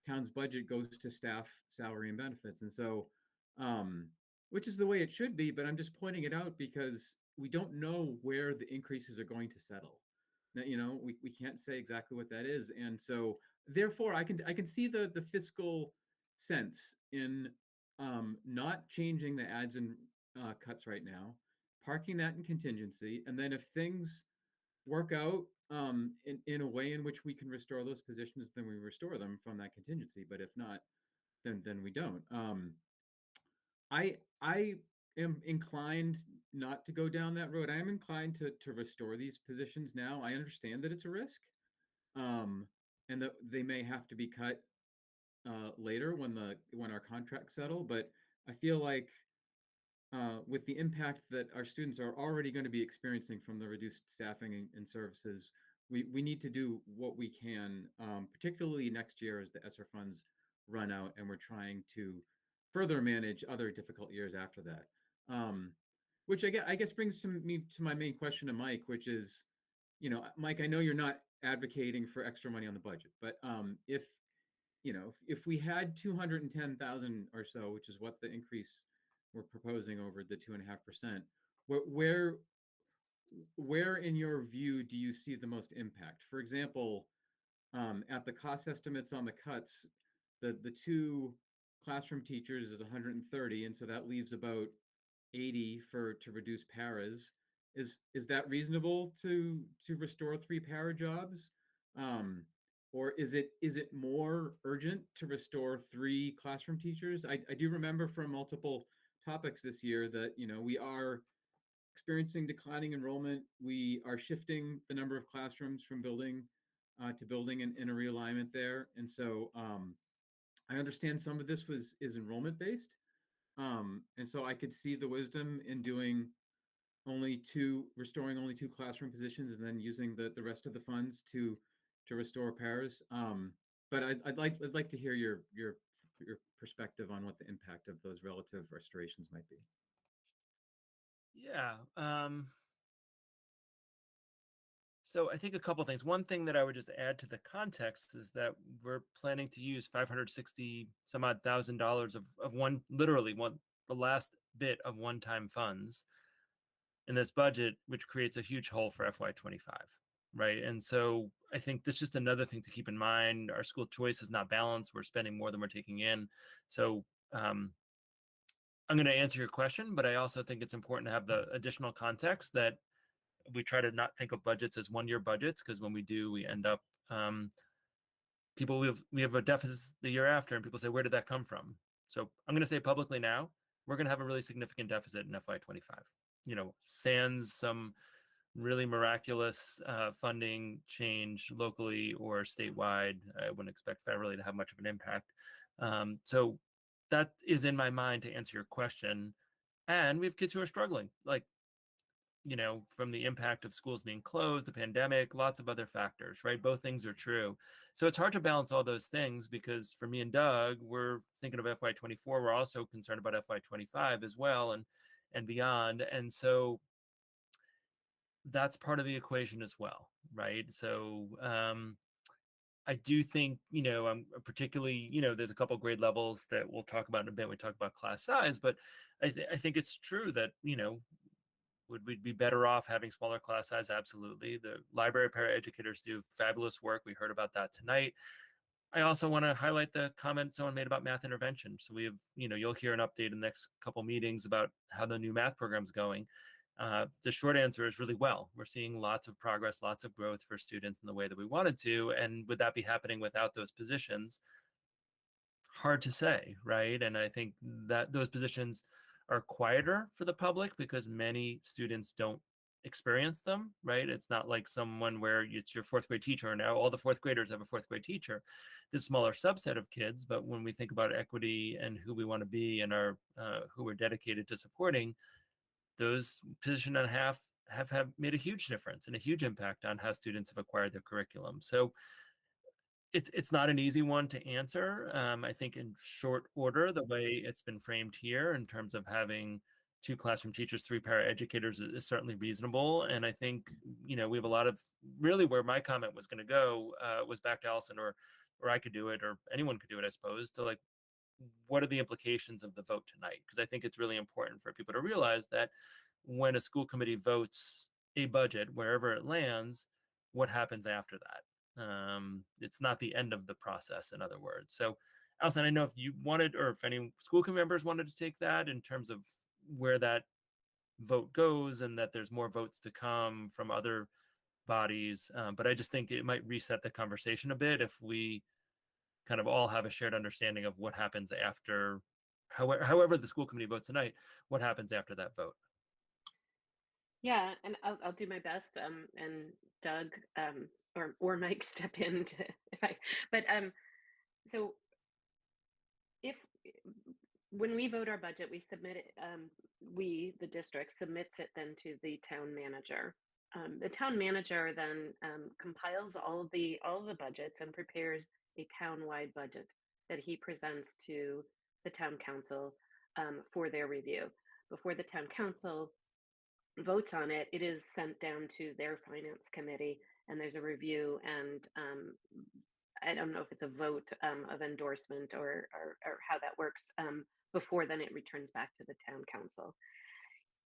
town's budget goes to staff salary and benefits. And so which is the way it should be, but I'm just pointing it out because we don't know where the increases are going to settle. Now, we can't say exactly what that is. And so therefore I can see the fiscal sense in not changing the ads and cuts right now, parking that in contingency, and then if things work out in a way in which we can restore those positions, then we restore them from that contingency. But if not, then we don't. I am inclined not to go down that road. I am inclined to restore these positions now. I understand that it's a risk, and that they may have to be cut later when our contracts settle. But I feel like with the impact that our students are already going to be experiencing from the reduced staffing and services, we need to do what we can, particularly next year as the ESSER funds run out and we're trying to further manage other difficult years after that. Which I guess brings me to my main question to Mike, which is, Mike, I know you're not advocating for extra money on the budget, but if we had 210,000 or so, which is what the increase we're proposing over the 2.5%, where in your view do you see the most impact? For example, at the cost estimates on the cuts, the two classroom teachers is 130, and so that leaves about 80 to reduce paras. Is that reasonable to restore 3 para jobs? Um, or is it more urgent to restore 3 classroom teachers? I do remember from multiple topics this year that we are experiencing declining enrollment. We are shifting the number of classrooms from building to building in a realignment there. And so I understand some of this is enrollment based. And so I could see the wisdom in doing restoring only 2 classroom positions and then using the rest of the funds to restore paras. But I'd like to hear your perspective on what the impact of those relative restorations might be. Yeah. So I think a couple things. One thing that I would just add to the context is that we're planning to use 560 some odd $1,000 of one, literally one, the last bit of one-time funds in this budget, which creates a huge hole for FY25, right? And so I think that's just another thing to keep in mind. Our school choice is not balanced. We're spending more than we're taking in. So I'm going to answer your question, but I also think it's important to have the additional context that we try to not think of budgets as one-year budgets, because when we do, we end up we have a deficit the year after, and people say, where did that come from? So I'm going to say publicly now, we're going to have a really significant deficit in FY25. Sans some really miraculous funding change locally or statewide. I wouldn't expect federally to have much of an impact. So that is in my mind to answer your question. And we have kids who are struggling, like from the impact of schools being closed, the pandemic, lots of other factors, right? Both things are true. So it's hard to balance all those things, because for me and Doug, we're thinking of FY24. We're also concerned about FY25 as well, and beyond. And so that's part of the equation as well, right? So I do think, I'm particularly, there's a couple grade levels that we'll talk about in a bit. We talk about class size, but I think it's true that, would we be better off having smaller class size? Absolutely. The library paraeducators do fabulous work. We heard about that tonight. I also want to highlight the comment someone made about math intervention. So we have, you'll hear an update in the next couple meetings about how the new math program's going. The short answer is really well. We're seeing lots of progress, lots of growth for students in the way that we wanted to. And would that be happening without those positions? Hard to say, right? And I think that those positions are quieter for the public because many students don't experience them, right? It's not like someone where it's your 4th grade teacher and now all the 4th graders have a 4th grade teacher. This smaller subset of kids, but when we think about equity and who we want to be and our who we're dedicated to supporting, those position and a half have made a huge difference and a huge impact on how students have acquired their curriculum. So it's not an easy one to answer. I think in short order, the way it's been framed here in terms of having 2 classroom teachers, 3 paraeducators is certainly reasonable. And I think, we have a lot of really where my comment was going to go was back to Allison, or I could do it, or anyone could do it, I suppose, to like, what are the implications of the vote tonight? Because I think it's really important for people to realize that when a school committee votes a budget, wherever it lands, what happens after that? It's not the end of the process, in other words. So, Allison, I know if you wanted, or if any school committee members wanted to take that in terms of where that vote goes, and that there's more votes to come from other bodies. But I just think it might reset the conversation a bit if we kind of all have a shared understanding of what happens after, however the school committee votes tonight, what happens after that vote. Yeah, and I'll do my best. And Doug or Mike step in to, if I. But so if when we vote our budget, we submit it. We, the district, submits it then to the town manager. The town manager then compiles all of the budgets and prepares a town-wide budget that he presents to the town council for their review. Before the town council votes on it, it is sent down to their finance committee, and there's a review, and I don't know if it's a vote of endorsement or how that works before then it returns back to the town council.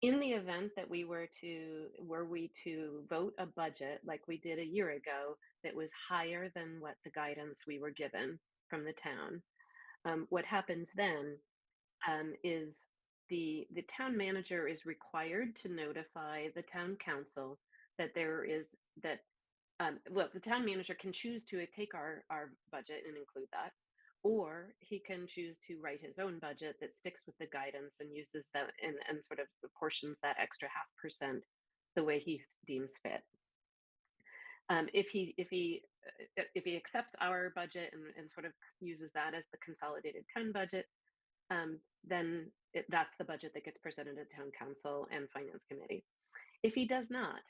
In the event that were we to vote a budget like we did a year ago that was higher than what the guidance we were given from the town, What happens then is the town manager is required to notify the town council that there is that well, the town manager can choose to take our budget and include that, or he can choose to write his own budget that sticks with the guidance and uses that and sort of apportions that extra 0.5% the way he deems fit. If he accepts our budget and sort of uses that as the consolidated town budget, then that's the budget that gets presented to town council and finance committee. If he does not,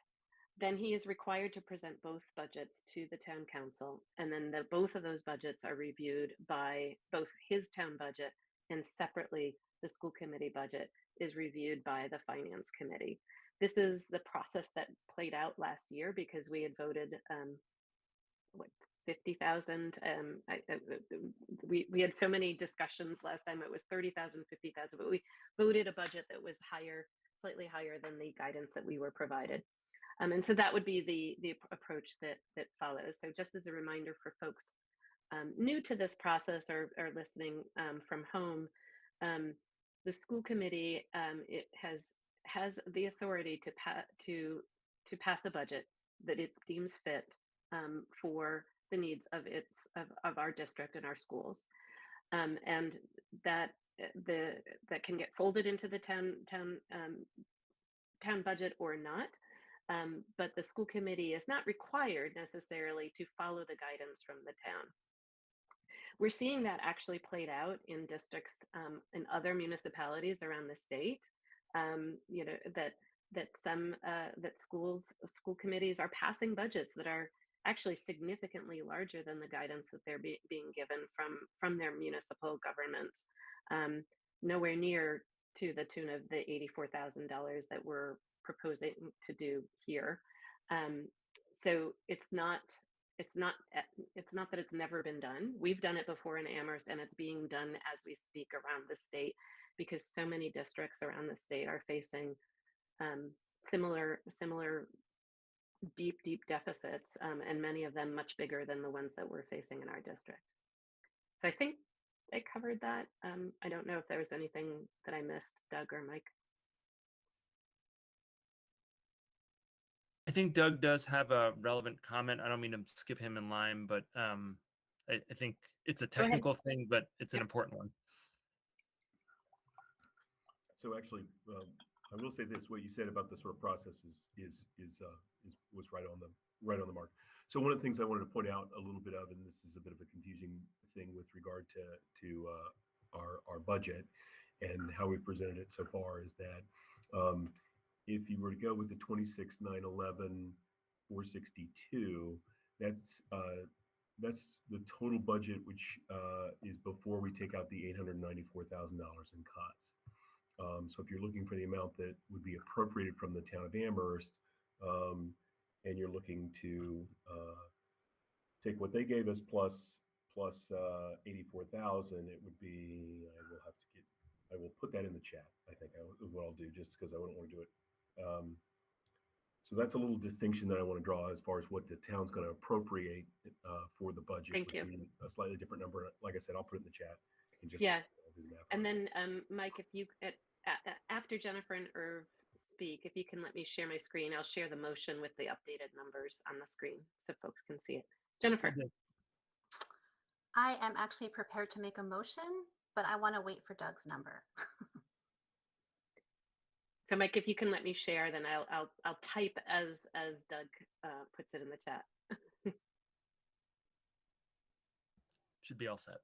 then he is required to present both budgets to the town council, and then both of those budgets are reviewed by both his town budget and separately the school committee budget is reviewed by the finance committee. This is the process that played out last year because we had voted what 50,000. We had so many discussions last time. It was 30,000, 50,000, but we voted a budget that was higher, slightly higher than the guidance that we were provided. And so that would be the approach that follows. So just as a reminder for folks new to this process or listening from home, the school committee it has the authority to pass a budget that it deems fit for the needs of our district and our schools, and that that can get folded into the town budget or not. But the school committee is not required necessarily to follow the guidance from the town. We're seeing that actually played out in districts in other municipalities around the state. You know, that school committees are passing budgets that are actually significantly larger than the guidance that they're being given from their municipal governments. Nowhere near to the tune of the $84,000 that we're proposing to do here. So it's not that it's never been done. We've done it before in Amherst, and it's being done as we speak around the state because so many districts around the state are facing similar deep deficits, and many of them much bigger than the ones that we're facing in our district. So I think I covered that. I don't know if there was anything that I missed, Doug or Mike. I think Doug does have a relevant comment. I don't mean to skip him in line, but I think it's a technical thing, but it's an important one. So actually, I will say this: what you said about the sort of process was right on the mark. So one of the things I wanted to point out a little bit of, and this is a bit of a confusing thing with regard to our budget and how we presented it so far, is that if you were to go with the 26,911, 462, that's the total budget, which is before we take out the $894,000 in cuts. So if you're looking for the amount that would be appropriated from the town of Amherst, and you're looking to take what they gave us plus 84,000, it would be, I will put that in the chat. I think what I'll do, just because I wouldn't want to do it. So that's a little distinction that I want to draw as far as what the town's going to appropriate for the budget. Thank you. A slightly different number. Like I said, I'll put it in the chat. And then Mike, if you after Jennifer and Irv speak, if you can let me share my screen, I'll share the motion with the updated numbers on the screen so folks can see it. Jennifer. I am actually prepared to make a motion, but I want to wait for Doug's number. So Mike, if you can let me share, then I'll type as Doug puts it in the chat. Should be all set.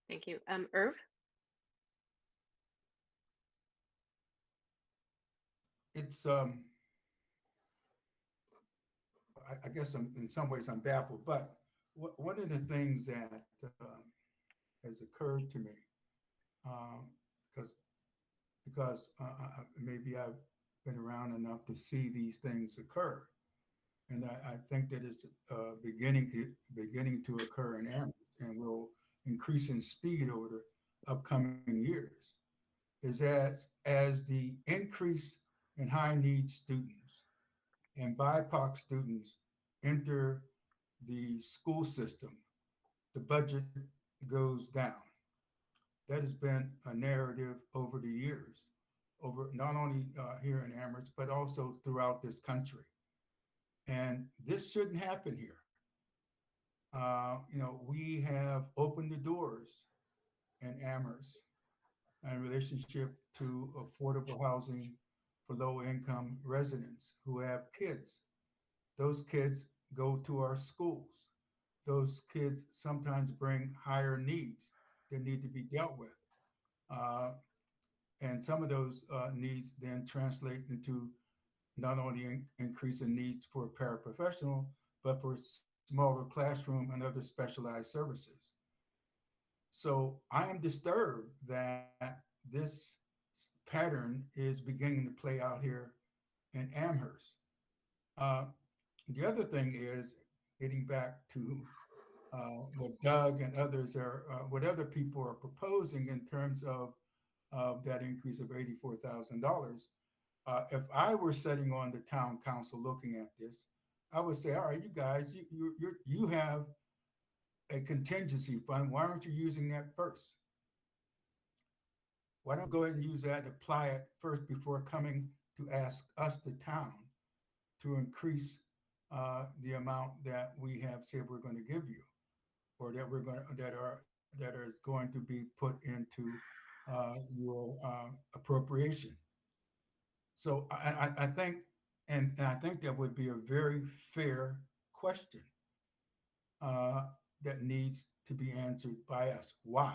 Thank you. Irv? It's I guess in some ways I'm baffled, but one of the things that has occurred to me, because maybe I've been around enough to see these things occur, and I think that it's beginning to occur in Amherst, and will increase in speed over the upcoming years, is as the increase in high needs students and BIPOC students enter the school system, the budget goes down. That has been a narrative over the years, over not only here in Amherst, but also throughout this country. And this shouldn't happen here. We have opened the doors in Amherst in relationship to affordable housing for low income residents who have kids. Those kids go to our schools. Those kids sometimes bring higher needs that need to be dealt with. Uh, and some of those needs then translate into not only increase in needs for paraprofessional, but for smaller classroom and other specialized services. So I am disturbed that this pattern is beginning to play out here in Amherst. Uh, the other thing is getting back to what Doug and others are, what other people are proposing in terms of that increase of $84,000. If I were sitting on the town council looking at this, I would say, all right, you guys, you have a contingency fund. Why aren't you using that first? Why don't you go ahead and use that and apply it first before coming to ask us, the town, to increase the amount that we have said we're going to give you, or that that are going to be put into your appropriation. So I think, and I think that would be a very fair question uh, that needs to be answered by us. Why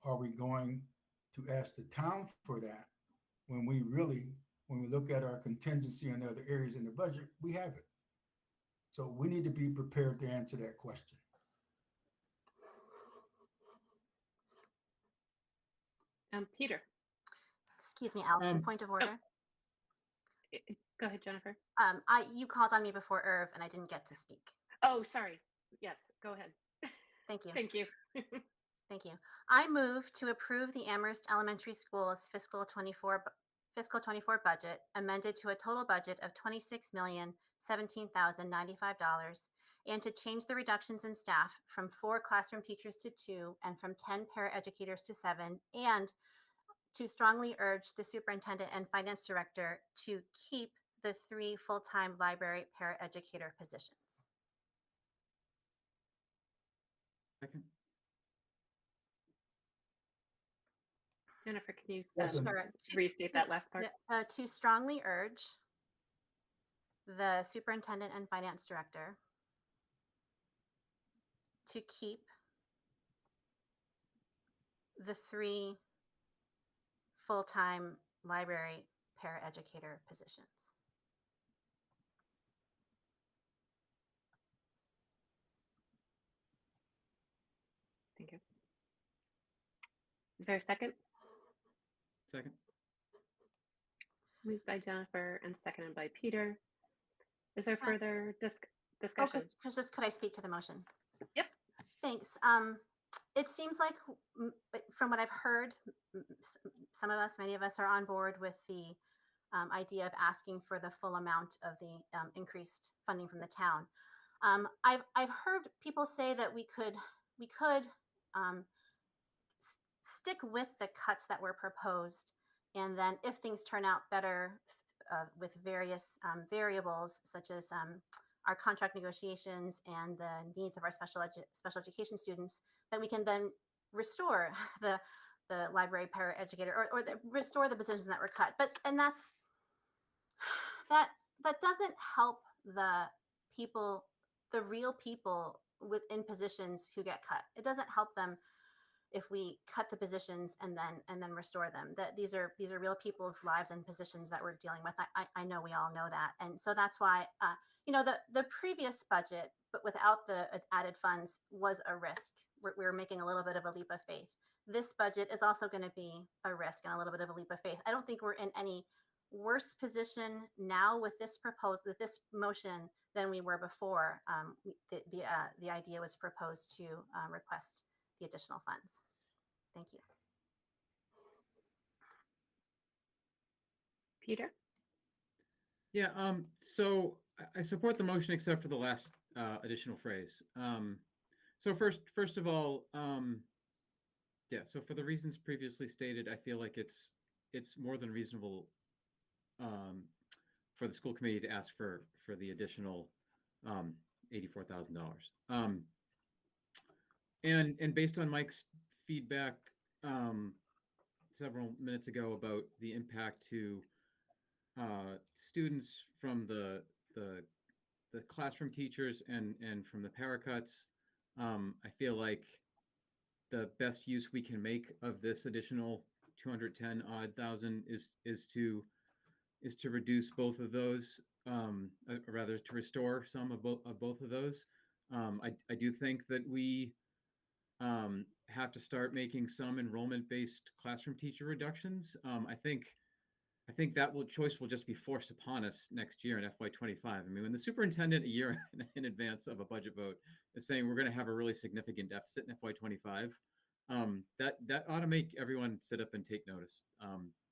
are we going to ask the town for that when we really, when we look at our contingency in other areas in the budget, we have it. So we need to be prepared to answer that question. Peter. Excuse me, Allison, point of order. Go ahead, Jennifer. You called on me before Irv and I didn't get to speak. Oh, sorry. Yes, go ahead. Thank you. Thank you. Thank you. I move to approve the Amherst Elementary School's fiscal 24 budget amended to a total budget of $26,017,095 and to change the reductions in staff from 4 classroom teachers to 2 and from 10 paraeducators to 7, and to strongly urge the superintendent and finance director to keep the 3 full-time library paraeducator positions. Second. Jennifer, can you Sure. restate that last part? To strongly urge the superintendent and finance director to keep the 3 full-time library paraeducator positions. Thank you. Is there a second? Second. Moved by Jennifer and seconded by Peter. Is there further discussion? Just could I speak to the motion? Yep. Thanks. It seems like from what I've heard, some of us, many of us are on board with the idea of asking for the full amount of the increased funding from the town. I've heard people say that we could stick with the cuts that were proposed, and then if things turn out better with various variables such as our contract negotiations and the needs of our special education students, that we can then restore the library paraeducator or restore the positions that were cut. But that doesn't help the people, the real people within positions who get cut. It doesn't help them if we cut the positions and then restore them. That these are real people's lives and positions that we're dealing with. I know we all know that, and so that's why the previous budget, but without the added funds, was a risk. We were making a little bit of a leap of faith. This budget is also going to be a risk and a little bit of a leap of faith. I don't think we're in any worse position now with this this motion than we were before the idea was proposed to request the additional funds. Thank you. Peter? Yeah, so I support the motion except for the last additional phrase. So first of all, yeah, so for the reasons previously stated, I feel like it's more than reasonable for the school committee to ask for the additional $84,000. And based on Mike's feedback several minutes ago about the impact to students from the classroom teachers and from the paracuts, I feel like the best use we can make of this additional 210 odd thousand is to reduce both of those, or rather to restore some of both of those. I do think that we have to start making some enrollment-based classroom teacher reductions. I think that choice will just be forced upon us next year in FY25. I mean, when the superintendent a year in advance of a budget vote is saying we're going to have a really significant deficit in FY25, that ought to make everyone sit up and take notice.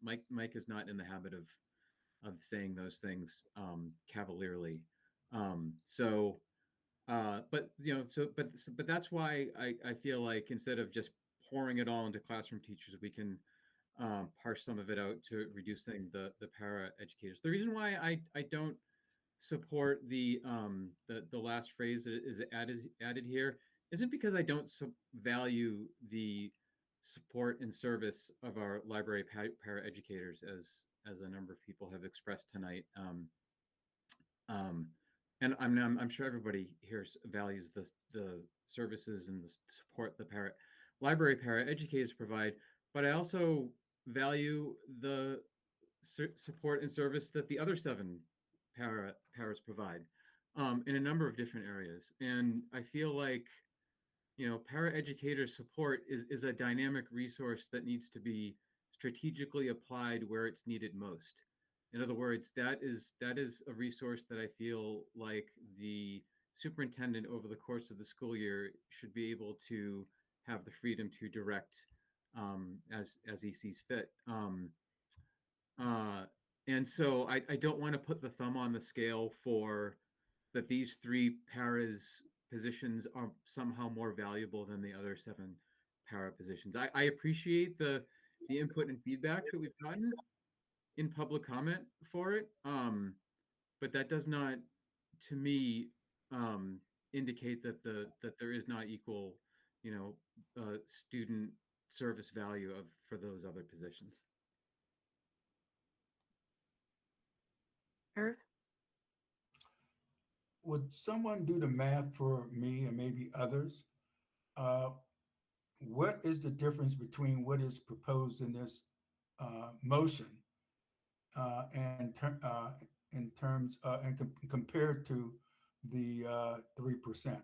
Mike is not in the habit of saying those things cavalierly. But but that's why I feel like instead of just pouring it all into classroom teachers, we can parse some of it out to reducing the para educators. The reason why I don't support the last phrase that is added here isn't because I don't value the support and service of our library para educators as a number of people have expressed tonight. And I'm sure everybody here values the services and the support the library para educators provide, but I also value the support and service that the other 7 paras provide in a number of different areas. And I feel like, you know, paraeducator support is a dynamic resource that needs to be strategically applied where it's needed most. In other words, that is a resource that I feel like the superintendent over the course of the school year should be able to have the freedom to direct as he sees fit. And so I don't want to put the thumb on the scale for that these 3 paras positions are somehow more valuable than the other 7 para positions. I appreciate the input and feedback that we've gotten in public comment for it, but that does not, to me, indicate that there is not equal, you know, student service value for those other positions. Irv? Would someone do the math for me and maybe others? What is the difference between what is proposed in this motion in terms and compared to the 3%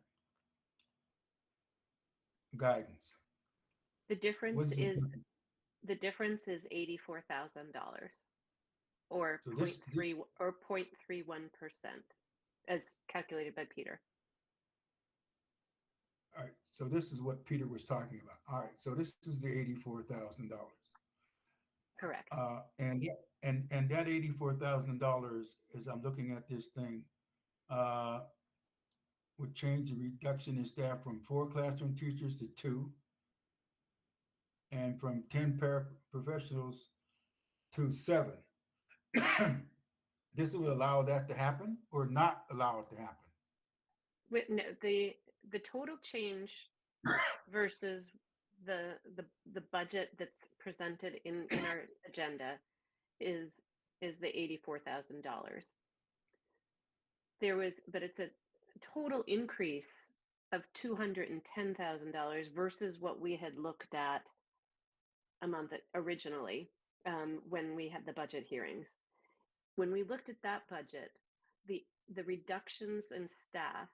guidance? The difference The is difference? $84,000 or So 0.3 or 0.31% as calculated by Peter. All right, so this is what Peter was talking about. All right, so this is the $84,000. Correct. And that $84,000, as I'm looking at this thing, would change the reduction in staff from 4 classroom teachers to 2, and from 10 paraprofessionals to 7. This will allow that to happen or not allow it to happen? No, the total change versus the budget that's presented in our agenda is the $84,000. But it's a total increase of $210,000 versus what we had looked at a month originally when we had the budget hearings. When we looked at that budget, the reductions in staff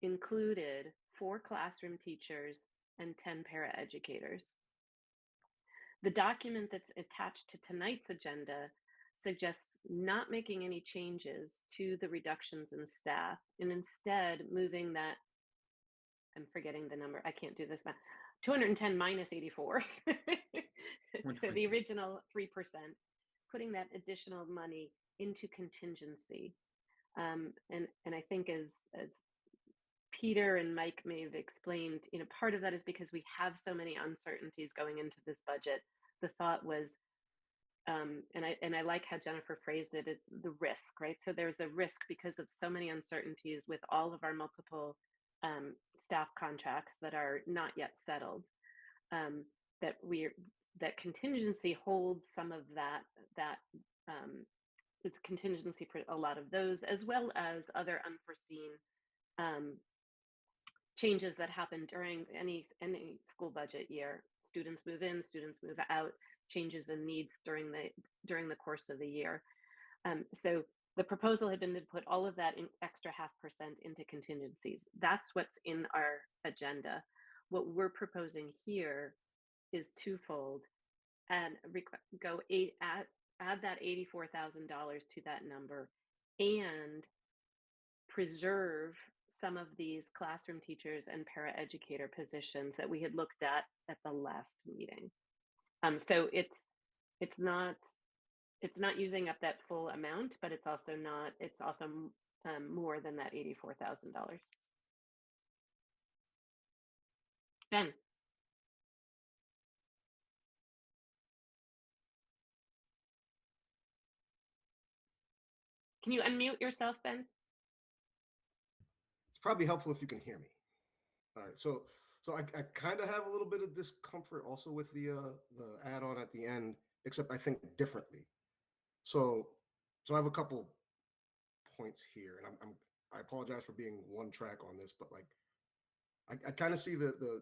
included 4 classroom teachers and 10 paraeducators. The document that's attached to tonight's agenda suggests not making any changes to the reductions in staff and instead moving that, I'm forgetting the number, I can't do this math, 210 minus 84. So the original 3%, putting that additional money into contingency. And I think as Peter and Mike may have explained, part of that is because we have so many uncertainties going into this budget. The thought was, and I like how Jennifer phrased it, is the risk, right? So there's a risk because of so many uncertainties with all of our multiple staff contracts that are not yet settled. That contingency holds some of that it's contingency for a lot of those, as well as other unforeseen changes that happen during any school budget year. Students move in, students move out, changes in needs during the course of the year. So the proposal had been to put all of that in extra 0.5% into contingencies. That's what's in our agenda. What we're proposing here is twofold, and add that $84,000 to that number and preserve some of these classroom teachers and paraeducator positions that we had looked at the last meeting. So it's not using up that full amount, but it's also more than that $84,000. Ben. Can you unmute yourself, Ben? It's probably helpful if you can hear me. All right, so I kind of have a little bit of discomfort also with the add-on at the end, except I think differently. So I have a couple points here, and I apologize for being one track on this, but like I kind of see the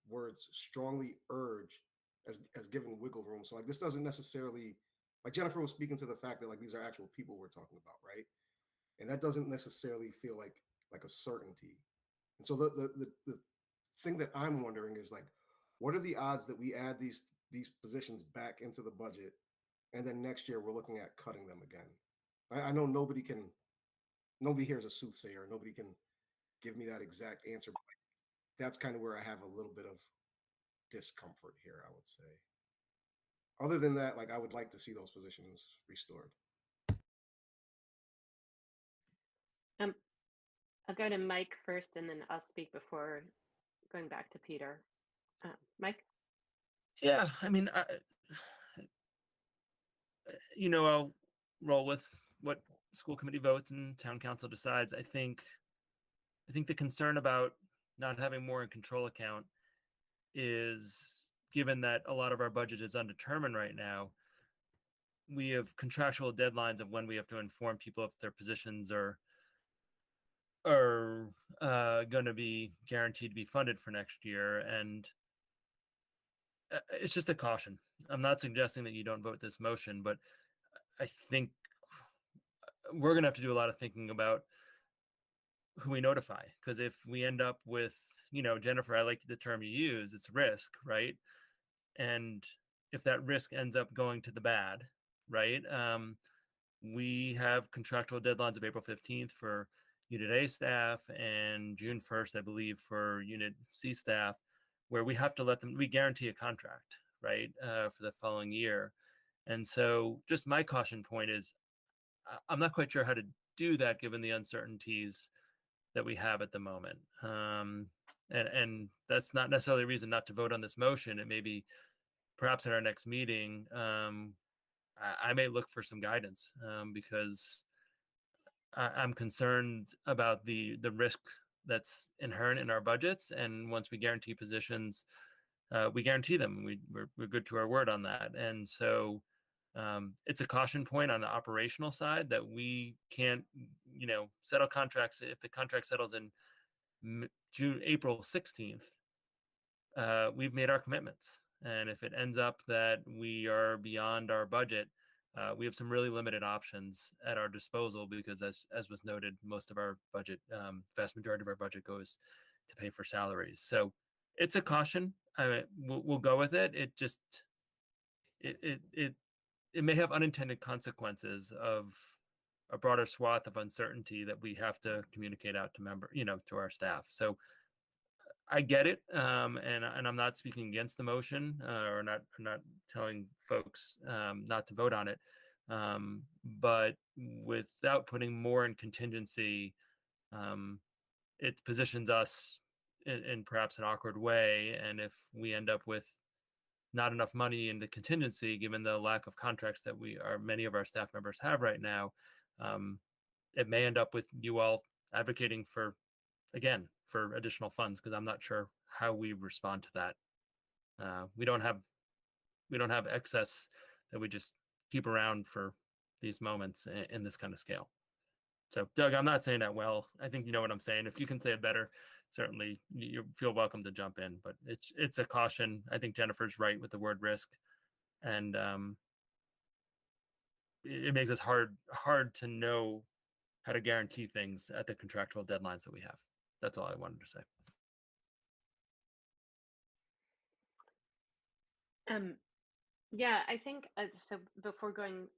words strongly urge as giving wiggle room. So like this doesn't necessarily, like Jennifer was speaking to the fact that like these are actual people we're talking about, right? And that doesn't necessarily feel like a certainty. And so the thing that I'm wondering is like, what are the odds that we add these positions back into the budget, and then next year we're looking at cutting them again? I know nobody here is a soothsayer. Nobody can give me that exact answer. But that's kind of where I have a little bit of discomfort here, I would say. Other than that, like I would like to see those positions restored. I'll go to Mike first, and then I'll speak before going back to Peter. Mike? Yeah, I mean, I'll roll with what school committee votes and town council decides. I think the concern about not having more in control account is, given that a lot of our budget is undetermined right now, we have contractual deadlines of when we have to inform people if their positions are going to be guaranteed to be funded for next year. And it's just a caution. I'm not suggesting that you don't vote this motion, but I think we're going to have to do a lot of thinking about who we notify. Because if we end up with, Jennifer, I like the term you use, it's risk, right? And if that risk ends up going to the bad, right? We have contractual deadlines of April 15th for Unit A staff and June 1st, I believe, for Unit C staff, where we have to we guarantee a contract, right, for the following year. And so just my caution point is, I'm not quite sure how to do that given the uncertainties that we have at the moment. And that's not necessarily a reason not to vote on this motion. It may be perhaps at our next meeting, I may look for some guidance because I'm concerned about the risk that's inherent in our budgets. And once we guarantee positions, we guarantee them. We're good to our word on that. And so it's a caution point on the operational side that we can't, settle contracts. If the contract settles in April 16th, we've made our commitments. And if it ends up that we are beyond our budget, we have some really limited options at our disposal because, as was noted, most of our budget, vast majority of our budget goes to pay for salaries. So it's a caution. We'll go with it. It it may have unintended consequences of a broader swath of uncertainty that we have to communicate out to to our staff. So I get it, and I'm not speaking against the motion, or not telling folks not to vote on it, but without putting more in contingency, um, it positions us in perhaps an awkward way. And if we end up with not enough money in the contingency, given the lack of contracts that many of our staff members have right now, um, it may end up with you all advocating for additional funds, because I'm not sure how we respond to that. We don't have excess that we just keep around for these moments in this kind of scale. So, Doug, I'm not saying that well. I think you know what I'm saying. If you can say it better, certainly you feel welcome to jump in. But it's a caution. I think Jennifer's right with the word risk, and it makes it hard to know how to guarantee things at the contractual deadlines that we have. That's all I wanted to say. Yeah, I think so. Before going,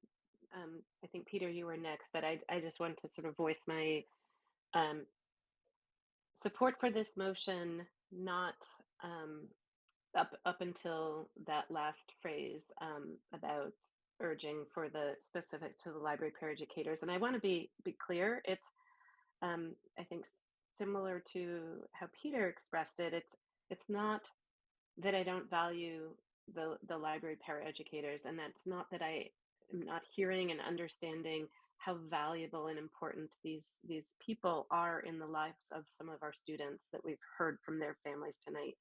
I think Peter, you were next, but I just want to sort of voice my um, support for this motion, not up until that last phrase about urging for the specific to the library paraeducators. And I want to be clear. It's I think similar to how Peter expressed it. It's not that I don't value the library paraeducators, and that's not that I am not hearing and understanding how valuable and important these people are in the lives of some of our students that we've heard from their families tonight.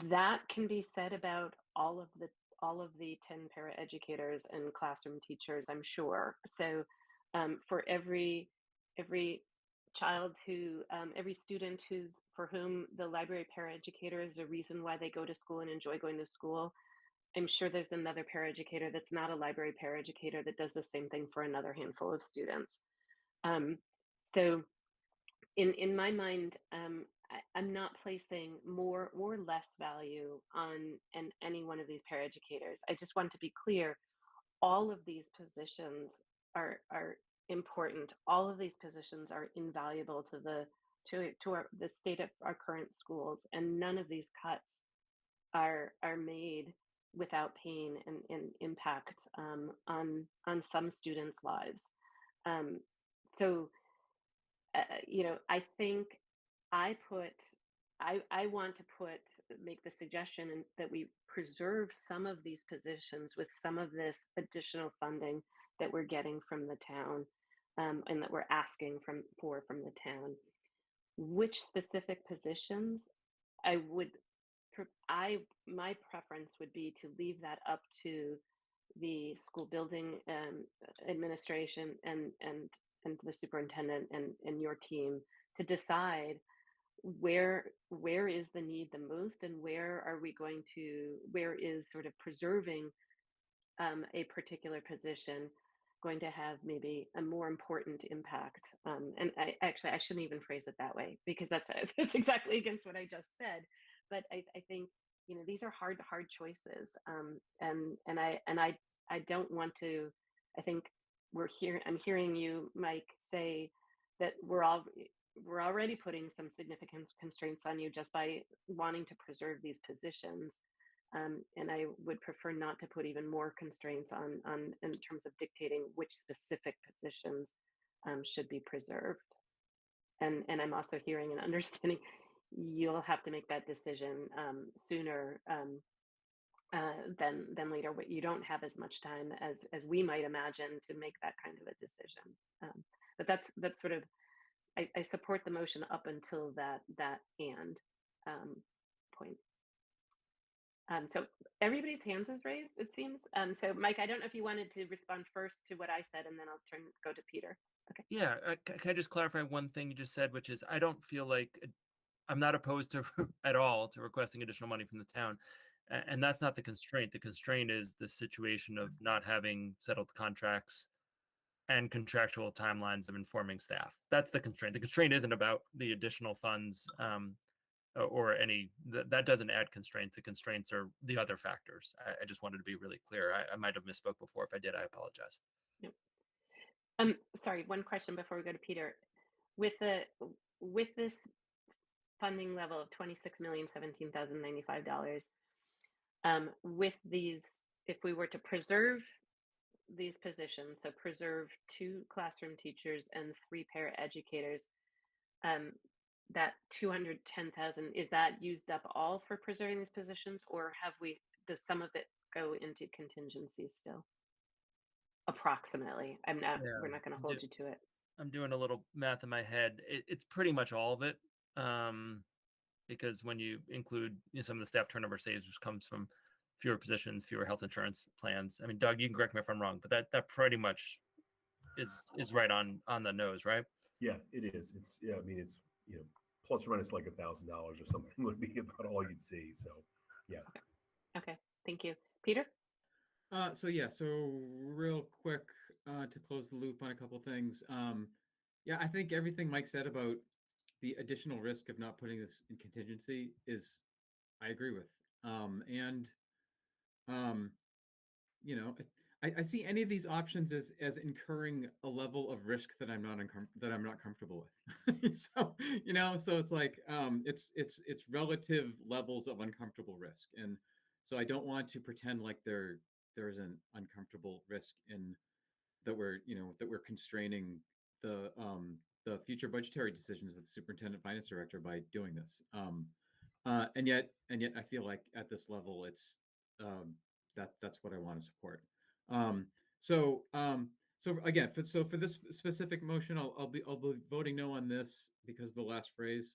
That can be said about all of the 10 paraeducators and classroom teachers, I'm sure. So for every child every student for whom the library paraeducator is a reason why they go to school and enjoy going to school, I'm sure there's another paraeducator that's not a library paraeducator that does the same thing for another handful of students. So in my mind, I'm not placing more or less value on any one of these paraeducators. I just want to be clear, all of these positions are important. All of these positions are invaluable to the state of our current schools, and none of these cuts are made without pain and impact on some students' lives. So I think I want to make the suggestion that we preserve some of these positions with some of this additional funding that we're getting from the town, and that we're asking from the town. Which specific positions my preference would be to leave that up to the school building administration and the superintendent and your team to decide where is the need the most, and where is sort of preserving a particular position going to have maybe a more important impact. And I shouldn't even phrase it that way, because that's exactly against what I just said. But I think these are hard choices, and I don't want to. I think I'm hearing you, Mike, say that we're already putting some significant constraints on you just by wanting to preserve these positions. And I would prefer not to put even more constraints on in terms of dictating which specific positions should be preserved. And I'm also hearing and understanding you'll have to make that decision sooner than later. You don't have as much time as we might imagine to make that kind of a decision. But that's sort of, I support the motion up until that point. So everybody's hands is raised, it seems. So Mike, I don't know if you wanted to respond first to what I said, and then I'll go to Peter. Okay. Yeah, can I just clarify one thing you just said, which is I don't feel like I'm not opposed to at all to requesting additional money from the town. And that's not the constraint. The constraint is the situation of not having settled contracts and contractual timelines of informing staff. That's the constraint. The constraint isn't about the additional funds. or any that doesn't add constraints. The constraints are the other factors. I just wanted to be really clear. I might have misspoke before. If I did, I apologize. Yep. Sorry, one question before we go to Peter. With this funding level of $26,017,095, with these, if we were to preserve these positions, so preserve 2 classroom teachers and 3 paraeducators, that 210,000, is that used up all for preserving these positions, or does some of it go into contingency still? Approximately. We're not going to hold you to it. I'm doing a little math in my head. It's pretty much all of it, because when you include some of the staff turnover saves, which comes from fewer positions, fewer health insurance plans. I mean, Doug, you can correct me if I'm wrong, but that pretty much is right on the nose, right? Yeah, it is. It's I mean, it's plus or minus like $1,000 or something would be about all you'd see. So, yeah. Okay. Thank you, Peter. So real quick to close the loop on a couple things. Yeah, I think everything Mike said about the additional risk of not putting this in contingency is, I agree with. And I see any of these options as incurring a level of risk that I'm not comfortable with. So it's like it's relative levels of uncomfortable risk, and so I don't want to pretend like there's an uncomfortable risk in that we're constraining the future budgetary decisions of the superintendent finance director by doing this. And yet I feel like at this level it's that's what I want to support. So again, for this specific motion, I'll be voting no on this because of the last phrase.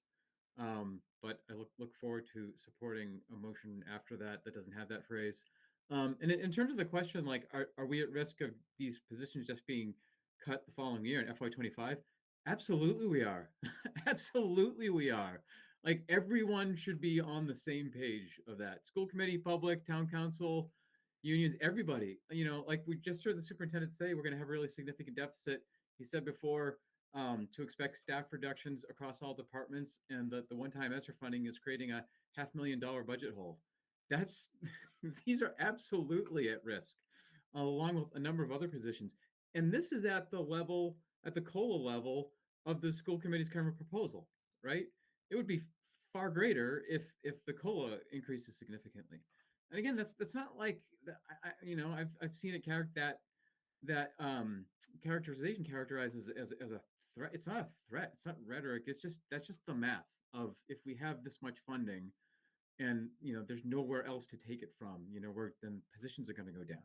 But I look forward to supporting a motion after that doesn't have that phrase. And in terms of the question, like, are we at risk of these positions just being cut the following year in FY25? Absolutely, we are. Absolutely, we are. Like, everyone should be on the same page of that. School committee, public, town council, unions, everybody. Like we just heard the superintendent say, we're going to have a really significant deficit. He said before to expect staff reductions across all departments, and the one-time ESSER funding is creating a $500,000 budget hole. That's these are absolutely at risk, along with a number of other positions. And this is at the COLA level of the school committee's current proposal, right? It would be far greater if the COLA increases significantly. And again, that's not like I've seen it that characterization characterized as a threat. It's not a threat. It's not rhetoric. That's just the math of if we have this much funding, and there's nowhere else to take it from. Where then positions are going to go down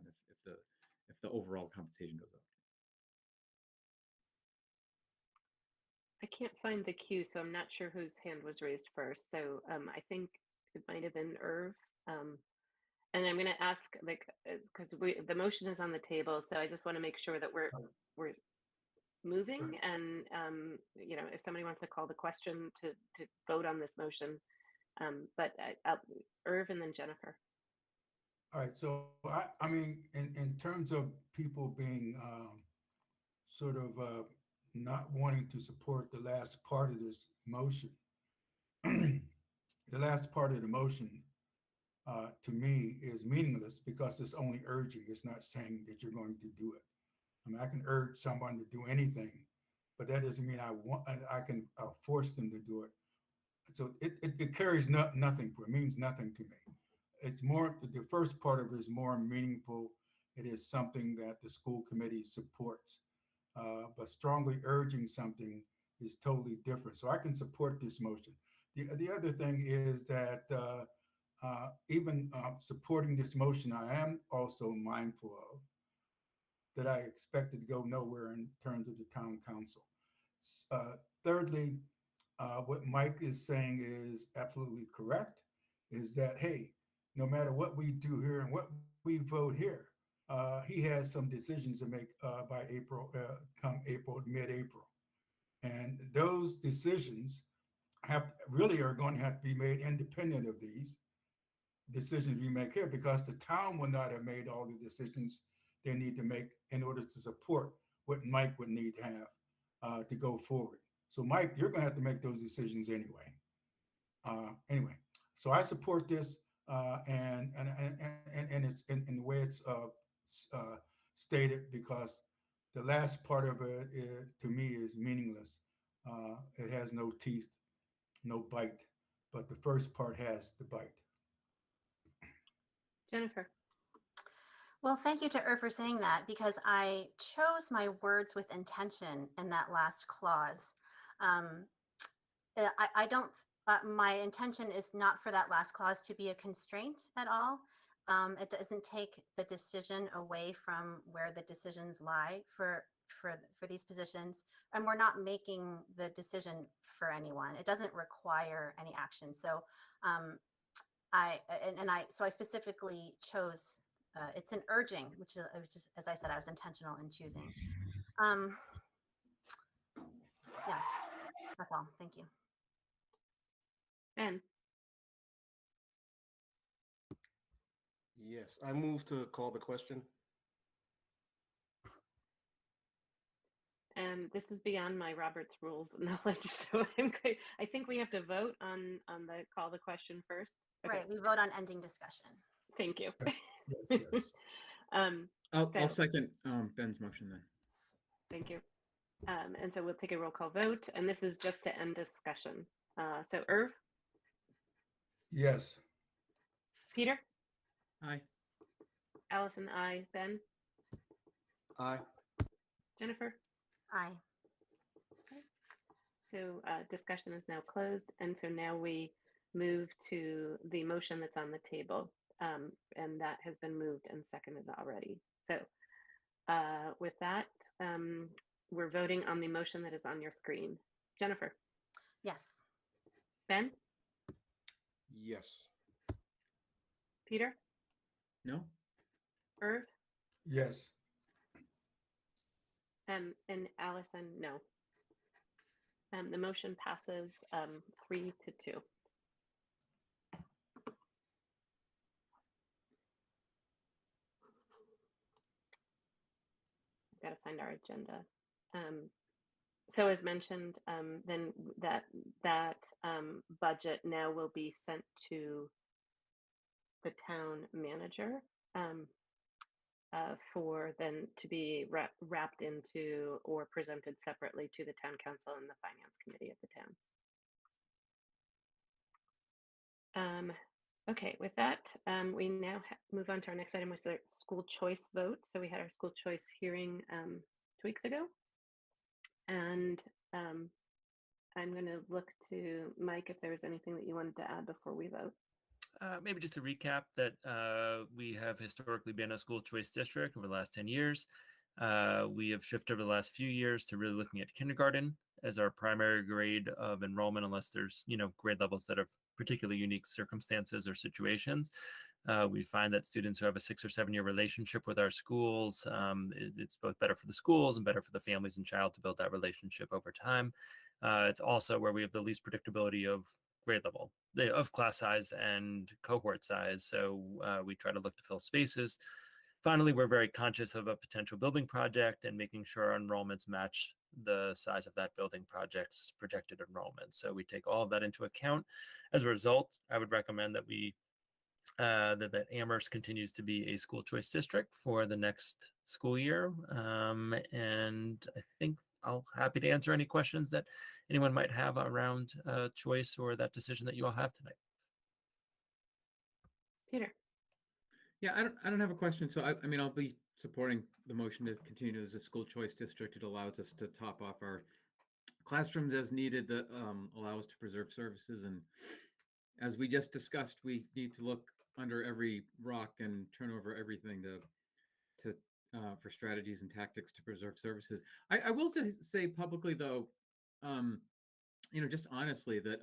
if the overall compensation goes up. I can't find the queue, so I'm not sure whose hand was raised first. So I think it might have been Irv. And I'm going to ask, because the motion is on the table, so I just want to make sure that we're moving. And if somebody wants to call the question to vote on this motion, but Irv and then Jennifer. All right. So I mean, in terms of people being sort of not wanting to support the last part of this motion, the last part of the motion to me is meaningless because it's only urging. It's not saying that you're going to do it. I mean, I can urge someone to do anything, but that doesn't mean I can force them to do it. So it carries nothing for it, means nothing to me. It's more, the first part of it is more meaningful. It is something that the school committee supports, but strongly urging something is totally different. So I can support this motion. The other thing is that even supporting this motion, I am also mindful of that I expected to go nowhere in terms of the town council. Thirdly, what Mike is saying is absolutely correct, is that, hey, no matter what we do here and what we vote here, he has some decisions to make by April, mid-April. And those decisions are going to have to be made independent of these decisions we make here, because the town will not have made all the decisions they need to make in order to support what Mike would need to have to go forward. So Mike, you're going to have to make those decisions anyway. Anyway, so I support this, and it's in the way it's stated, because the last part of it, to me, is meaningless. It has no teeth, no bite, but the first part has the bite. Jennifer. Well, thank you to for saying that, because I chose my words with intention in that last clause. Um, I don't, my intention is not for that last clause to be a constraint at all. It doesn't take the decision away from where the decisions lie for these positions, and we're not making the decision for anyone. It doesn't require any action. So I specifically chose. It's an urging, which is, as I said, I was intentional in choosing. Yeah, that's all. Thank you. Ben. Yes, I move to call the question. This is beyond my Robert's rules knowledge, so I think we have to vote on the call the question first. Okay. Right, we vote on ending discussion. Thank you. Yes, yes. I'll second Ben's motion then. Thank you. And so we'll take a roll call vote, and this is just to end discussion. So Irv? Yes. Peter? Aye. Allison, aye. Ben? Aye. Jennifer? Aye. Okay. So discussion is now closed, and so now we move to the motion that's on the table, and that has been moved and seconded already. So with that, we're voting on the motion that is on your screen. Jennifer? Yes. Ben? Yes. Peter? No. Irv? Yes. And Allison, no. The motion passes 3-2. I've got to find our agenda. So as mentioned, then that budget now will be sent to the town manager for then to be wrapped into or presented separately to the town council and the finance committee of the town. Okay, with that, we now move on to our next item, was the school choice vote. So we had our school choice hearing 2 weeks ago. And I'm going to look to Mike if there was anything that you wanted to add before we vote. Maybe just to recap that we have historically been a school choice district over the last 10 years. We have shifted over the last few years to really looking at kindergarten as our primary grade of enrollment, unless there's, grade levels that have particularly unique circumstances or situations. We find that students who have a 6 or 7 year relationship with our schools, it's both better for the schools and better for the families and child to build that relationship over time. It's also where we have the least predictability of grade level, of class size and cohort size. So we try to look to fill spaces. Finally, we're very conscious of a potential building project and making sure our enrollments match the size of that building project's projected enrollment. So we take all of that into account. As a result, I would recommend that that Amherst continues to be a school choice district for the next school year. And I think I'll happy to answer any questions that anyone might have around choice or that decision that you all have tonight. Peter. Yeah, I don't have a question. So I mean, I'll be supporting the motion to continue as a school choice district. It allows us to top off our classrooms as needed, that allow us to preserve services. And as we just discussed, we need to look under every rock and turn over everything for strategies and tactics to preserve services. I will say publicly, though, just honestly, that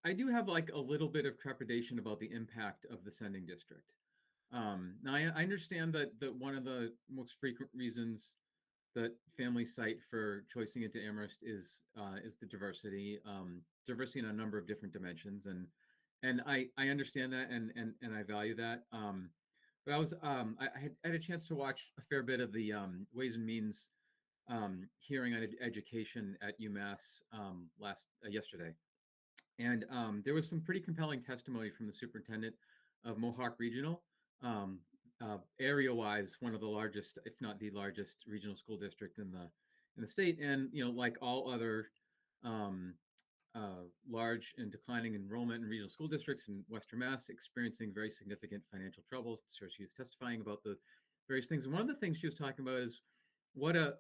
I do have like a little bit of trepidation about the impact of the sending district. Now I understand that one of the most frequent reasons that families cite for choosing into Amherst is the diversity in a number of different dimensions, and I understand that and I value that. But I had a chance to watch a fair bit of the Ways and Means hearing on education at UMass yesterday, And there was some pretty compelling testimony from the superintendent of Mohawk Regional. Area-wise, one of the largest, if not the largest, regional school district in the state. And like all other um, large and declining enrollment in regional school districts in Western Mass, experiencing very significant financial troubles. So she was testifying about the various things. And one of the things she was talking about is what a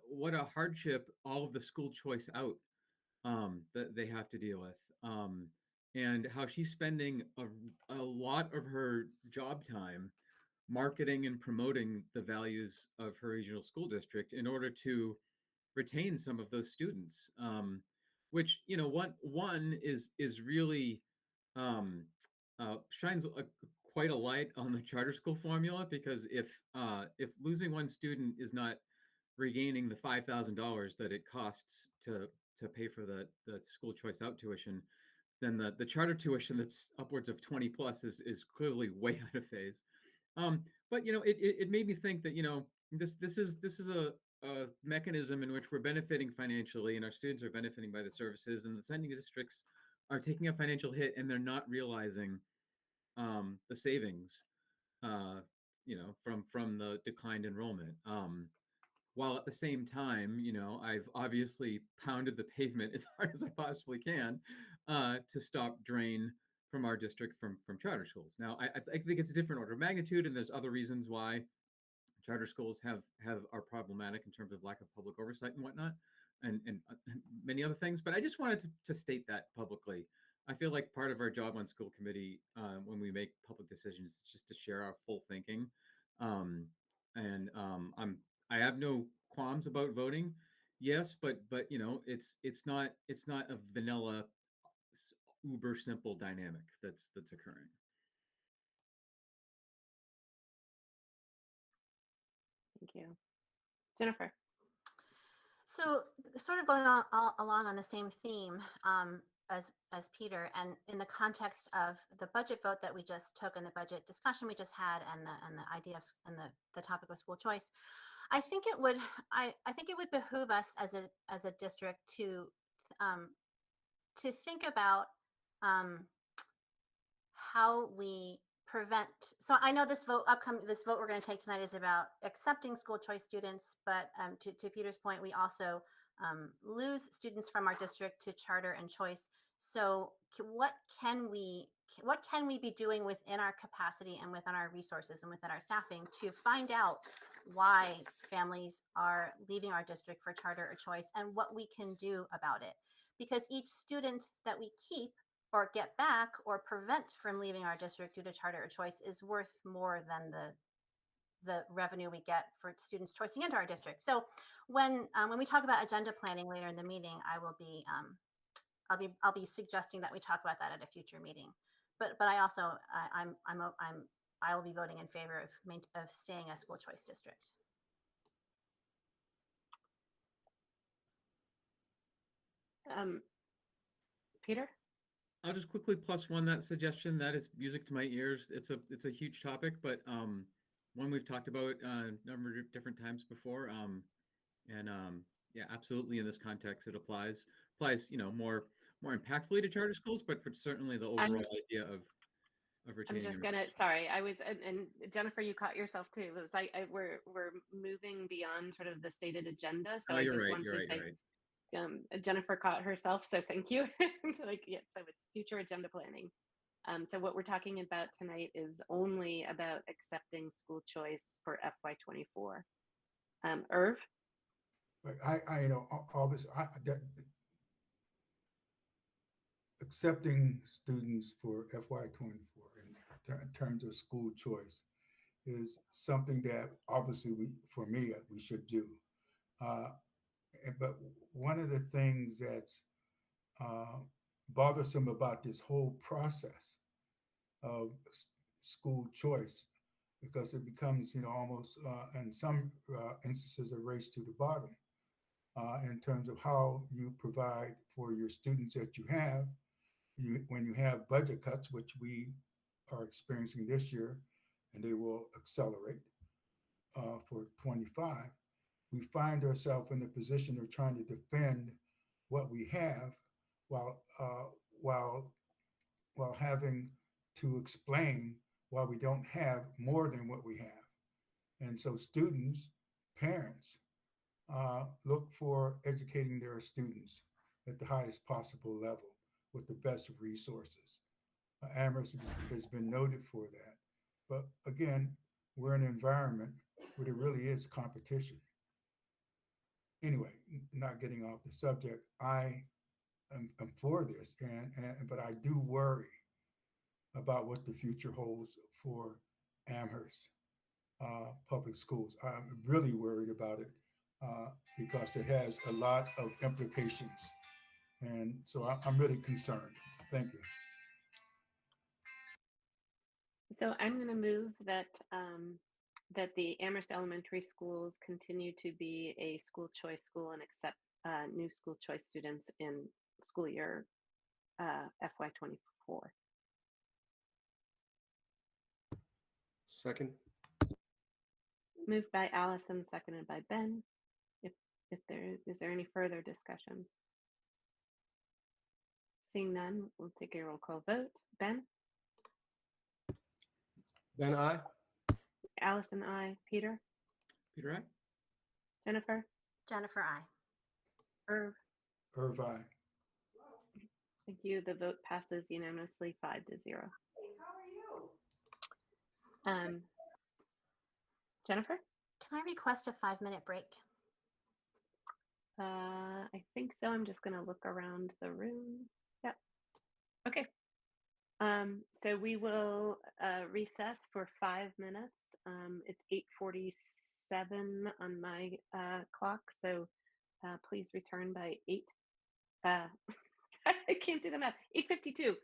hardship all of the school choice out that they have to deal with, and how she's spending a lot of her job time marketing and promoting the values of her regional school district in order to retain some of those students, which one is really um, shines quite a light on the charter school formula, because if losing one student is not regaining the $5,000 that it costs to pay for the school choice out tuition, then the charter tuition that's upwards of 20 plus is clearly way out of phase. But it made me think that this is a mechanism in which we're benefiting financially, and our students are benefiting by the services, and the sending districts are taking a financial hit, and they're not realizing the savings, from the declined enrollment. While at the same time, I've obviously pounded the pavement as hard as I possibly can to stop drain from our district from charter schools. Now, I think it's a different order of magnitude, and there's other reasons why charter schools are problematic in terms of lack of public oversight and whatnot, and many other things. But I just wanted to state that publicly. I feel like part of our job on school committee, when we make public decisions, is just to share our full thinking. Um, and I have no qualms about voting. Yes, but it's not a vanilla uber simple dynamic that's occurring. Thank you. Jennifer. So, sort of going along on the same theme as Peter, and in the context of the budget vote that we just took and the budget discussion we just had, and the idea of and the topic of school choice, I think it would behoove us as a district to think about how we prevent. So I know this vote we're going to take tonight is about accepting school choice students, but to Peter's point, we also lose students from our district to charter and choice. So what can we be doing within our capacity and within our resources and within our staffing to find out why families are leaving our district for charter or choice, and what we can do about it? Because each student that we keep or get back or prevent from leaving our district due to charter or choice is worth more than the revenue we get for students choicing into our district. So when we talk about agenda planning later in the meeting, I'll be suggesting that we talk about that at a future meeting. But I also I will be voting in favor of staying a school choice district. Peter? I'll just quickly plus one that suggestion. That is music to my ears. It's a huge topic, but one we've talked about a number of different times before. And yeah, absolutely in this context, it applies more impactfully to charter schools, but certainly the overall idea of retaining. I'm just gonna. Sorry, I was, and Jennifer, you caught yourself too. It was like we're moving beyond sort of the stated agenda, so I just want to say. Jennifer caught herself, so thank you. Like, yeah, so it's future agenda planning. So what we're talking about tonight is only about accepting school choice for FY24. Irv? Obviously, accepting students for FY24 in terms of school choice is something that obviously we should do. But one of the things that's bothersome about this whole process of school choice, because it becomes, almost in some instances a race to the bottom in terms of how you provide for your students that you have. When you have budget cuts, which we are experiencing this year, and they will accelerate for 25, we find ourselves in the position of trying to defend what we have while while having to explain why we don't have more than what we have. And so students, parents, look for educating their students at the highest possible level with the best resources. Amherst has been noted for that. But again, we're in an environment where there really is competition. Anyway, not getting off the subject, I'm for this, but I do worry about what the future holds for Amherst public schools. I'm really worried about it because it has a lot of implications. And so I'm really concerned. Thank you. So I'm going to move that that the Amherst Elementary Schools continue to be a school choice school and accept new school choice students in school year FY24. Second. Moved by Allison, seconded by Ben. If there is there any further discussion? Seeing none, we'll take a roll call vote. Ben? Ben, aye. Allison, aye. Peter? Peter, aye. Jennifer? Jennifer, I. Irv? Irv, aye. Thank you. The vote passes unanimously 5-0. Jennifer? Can I request a 5-minute break? I think so. I'm just going to look around the room. Yep. Okay. So we will recess for 5 minutes. It's 8:47 on my clock, so please return by 8. I can't do the math. 8:52.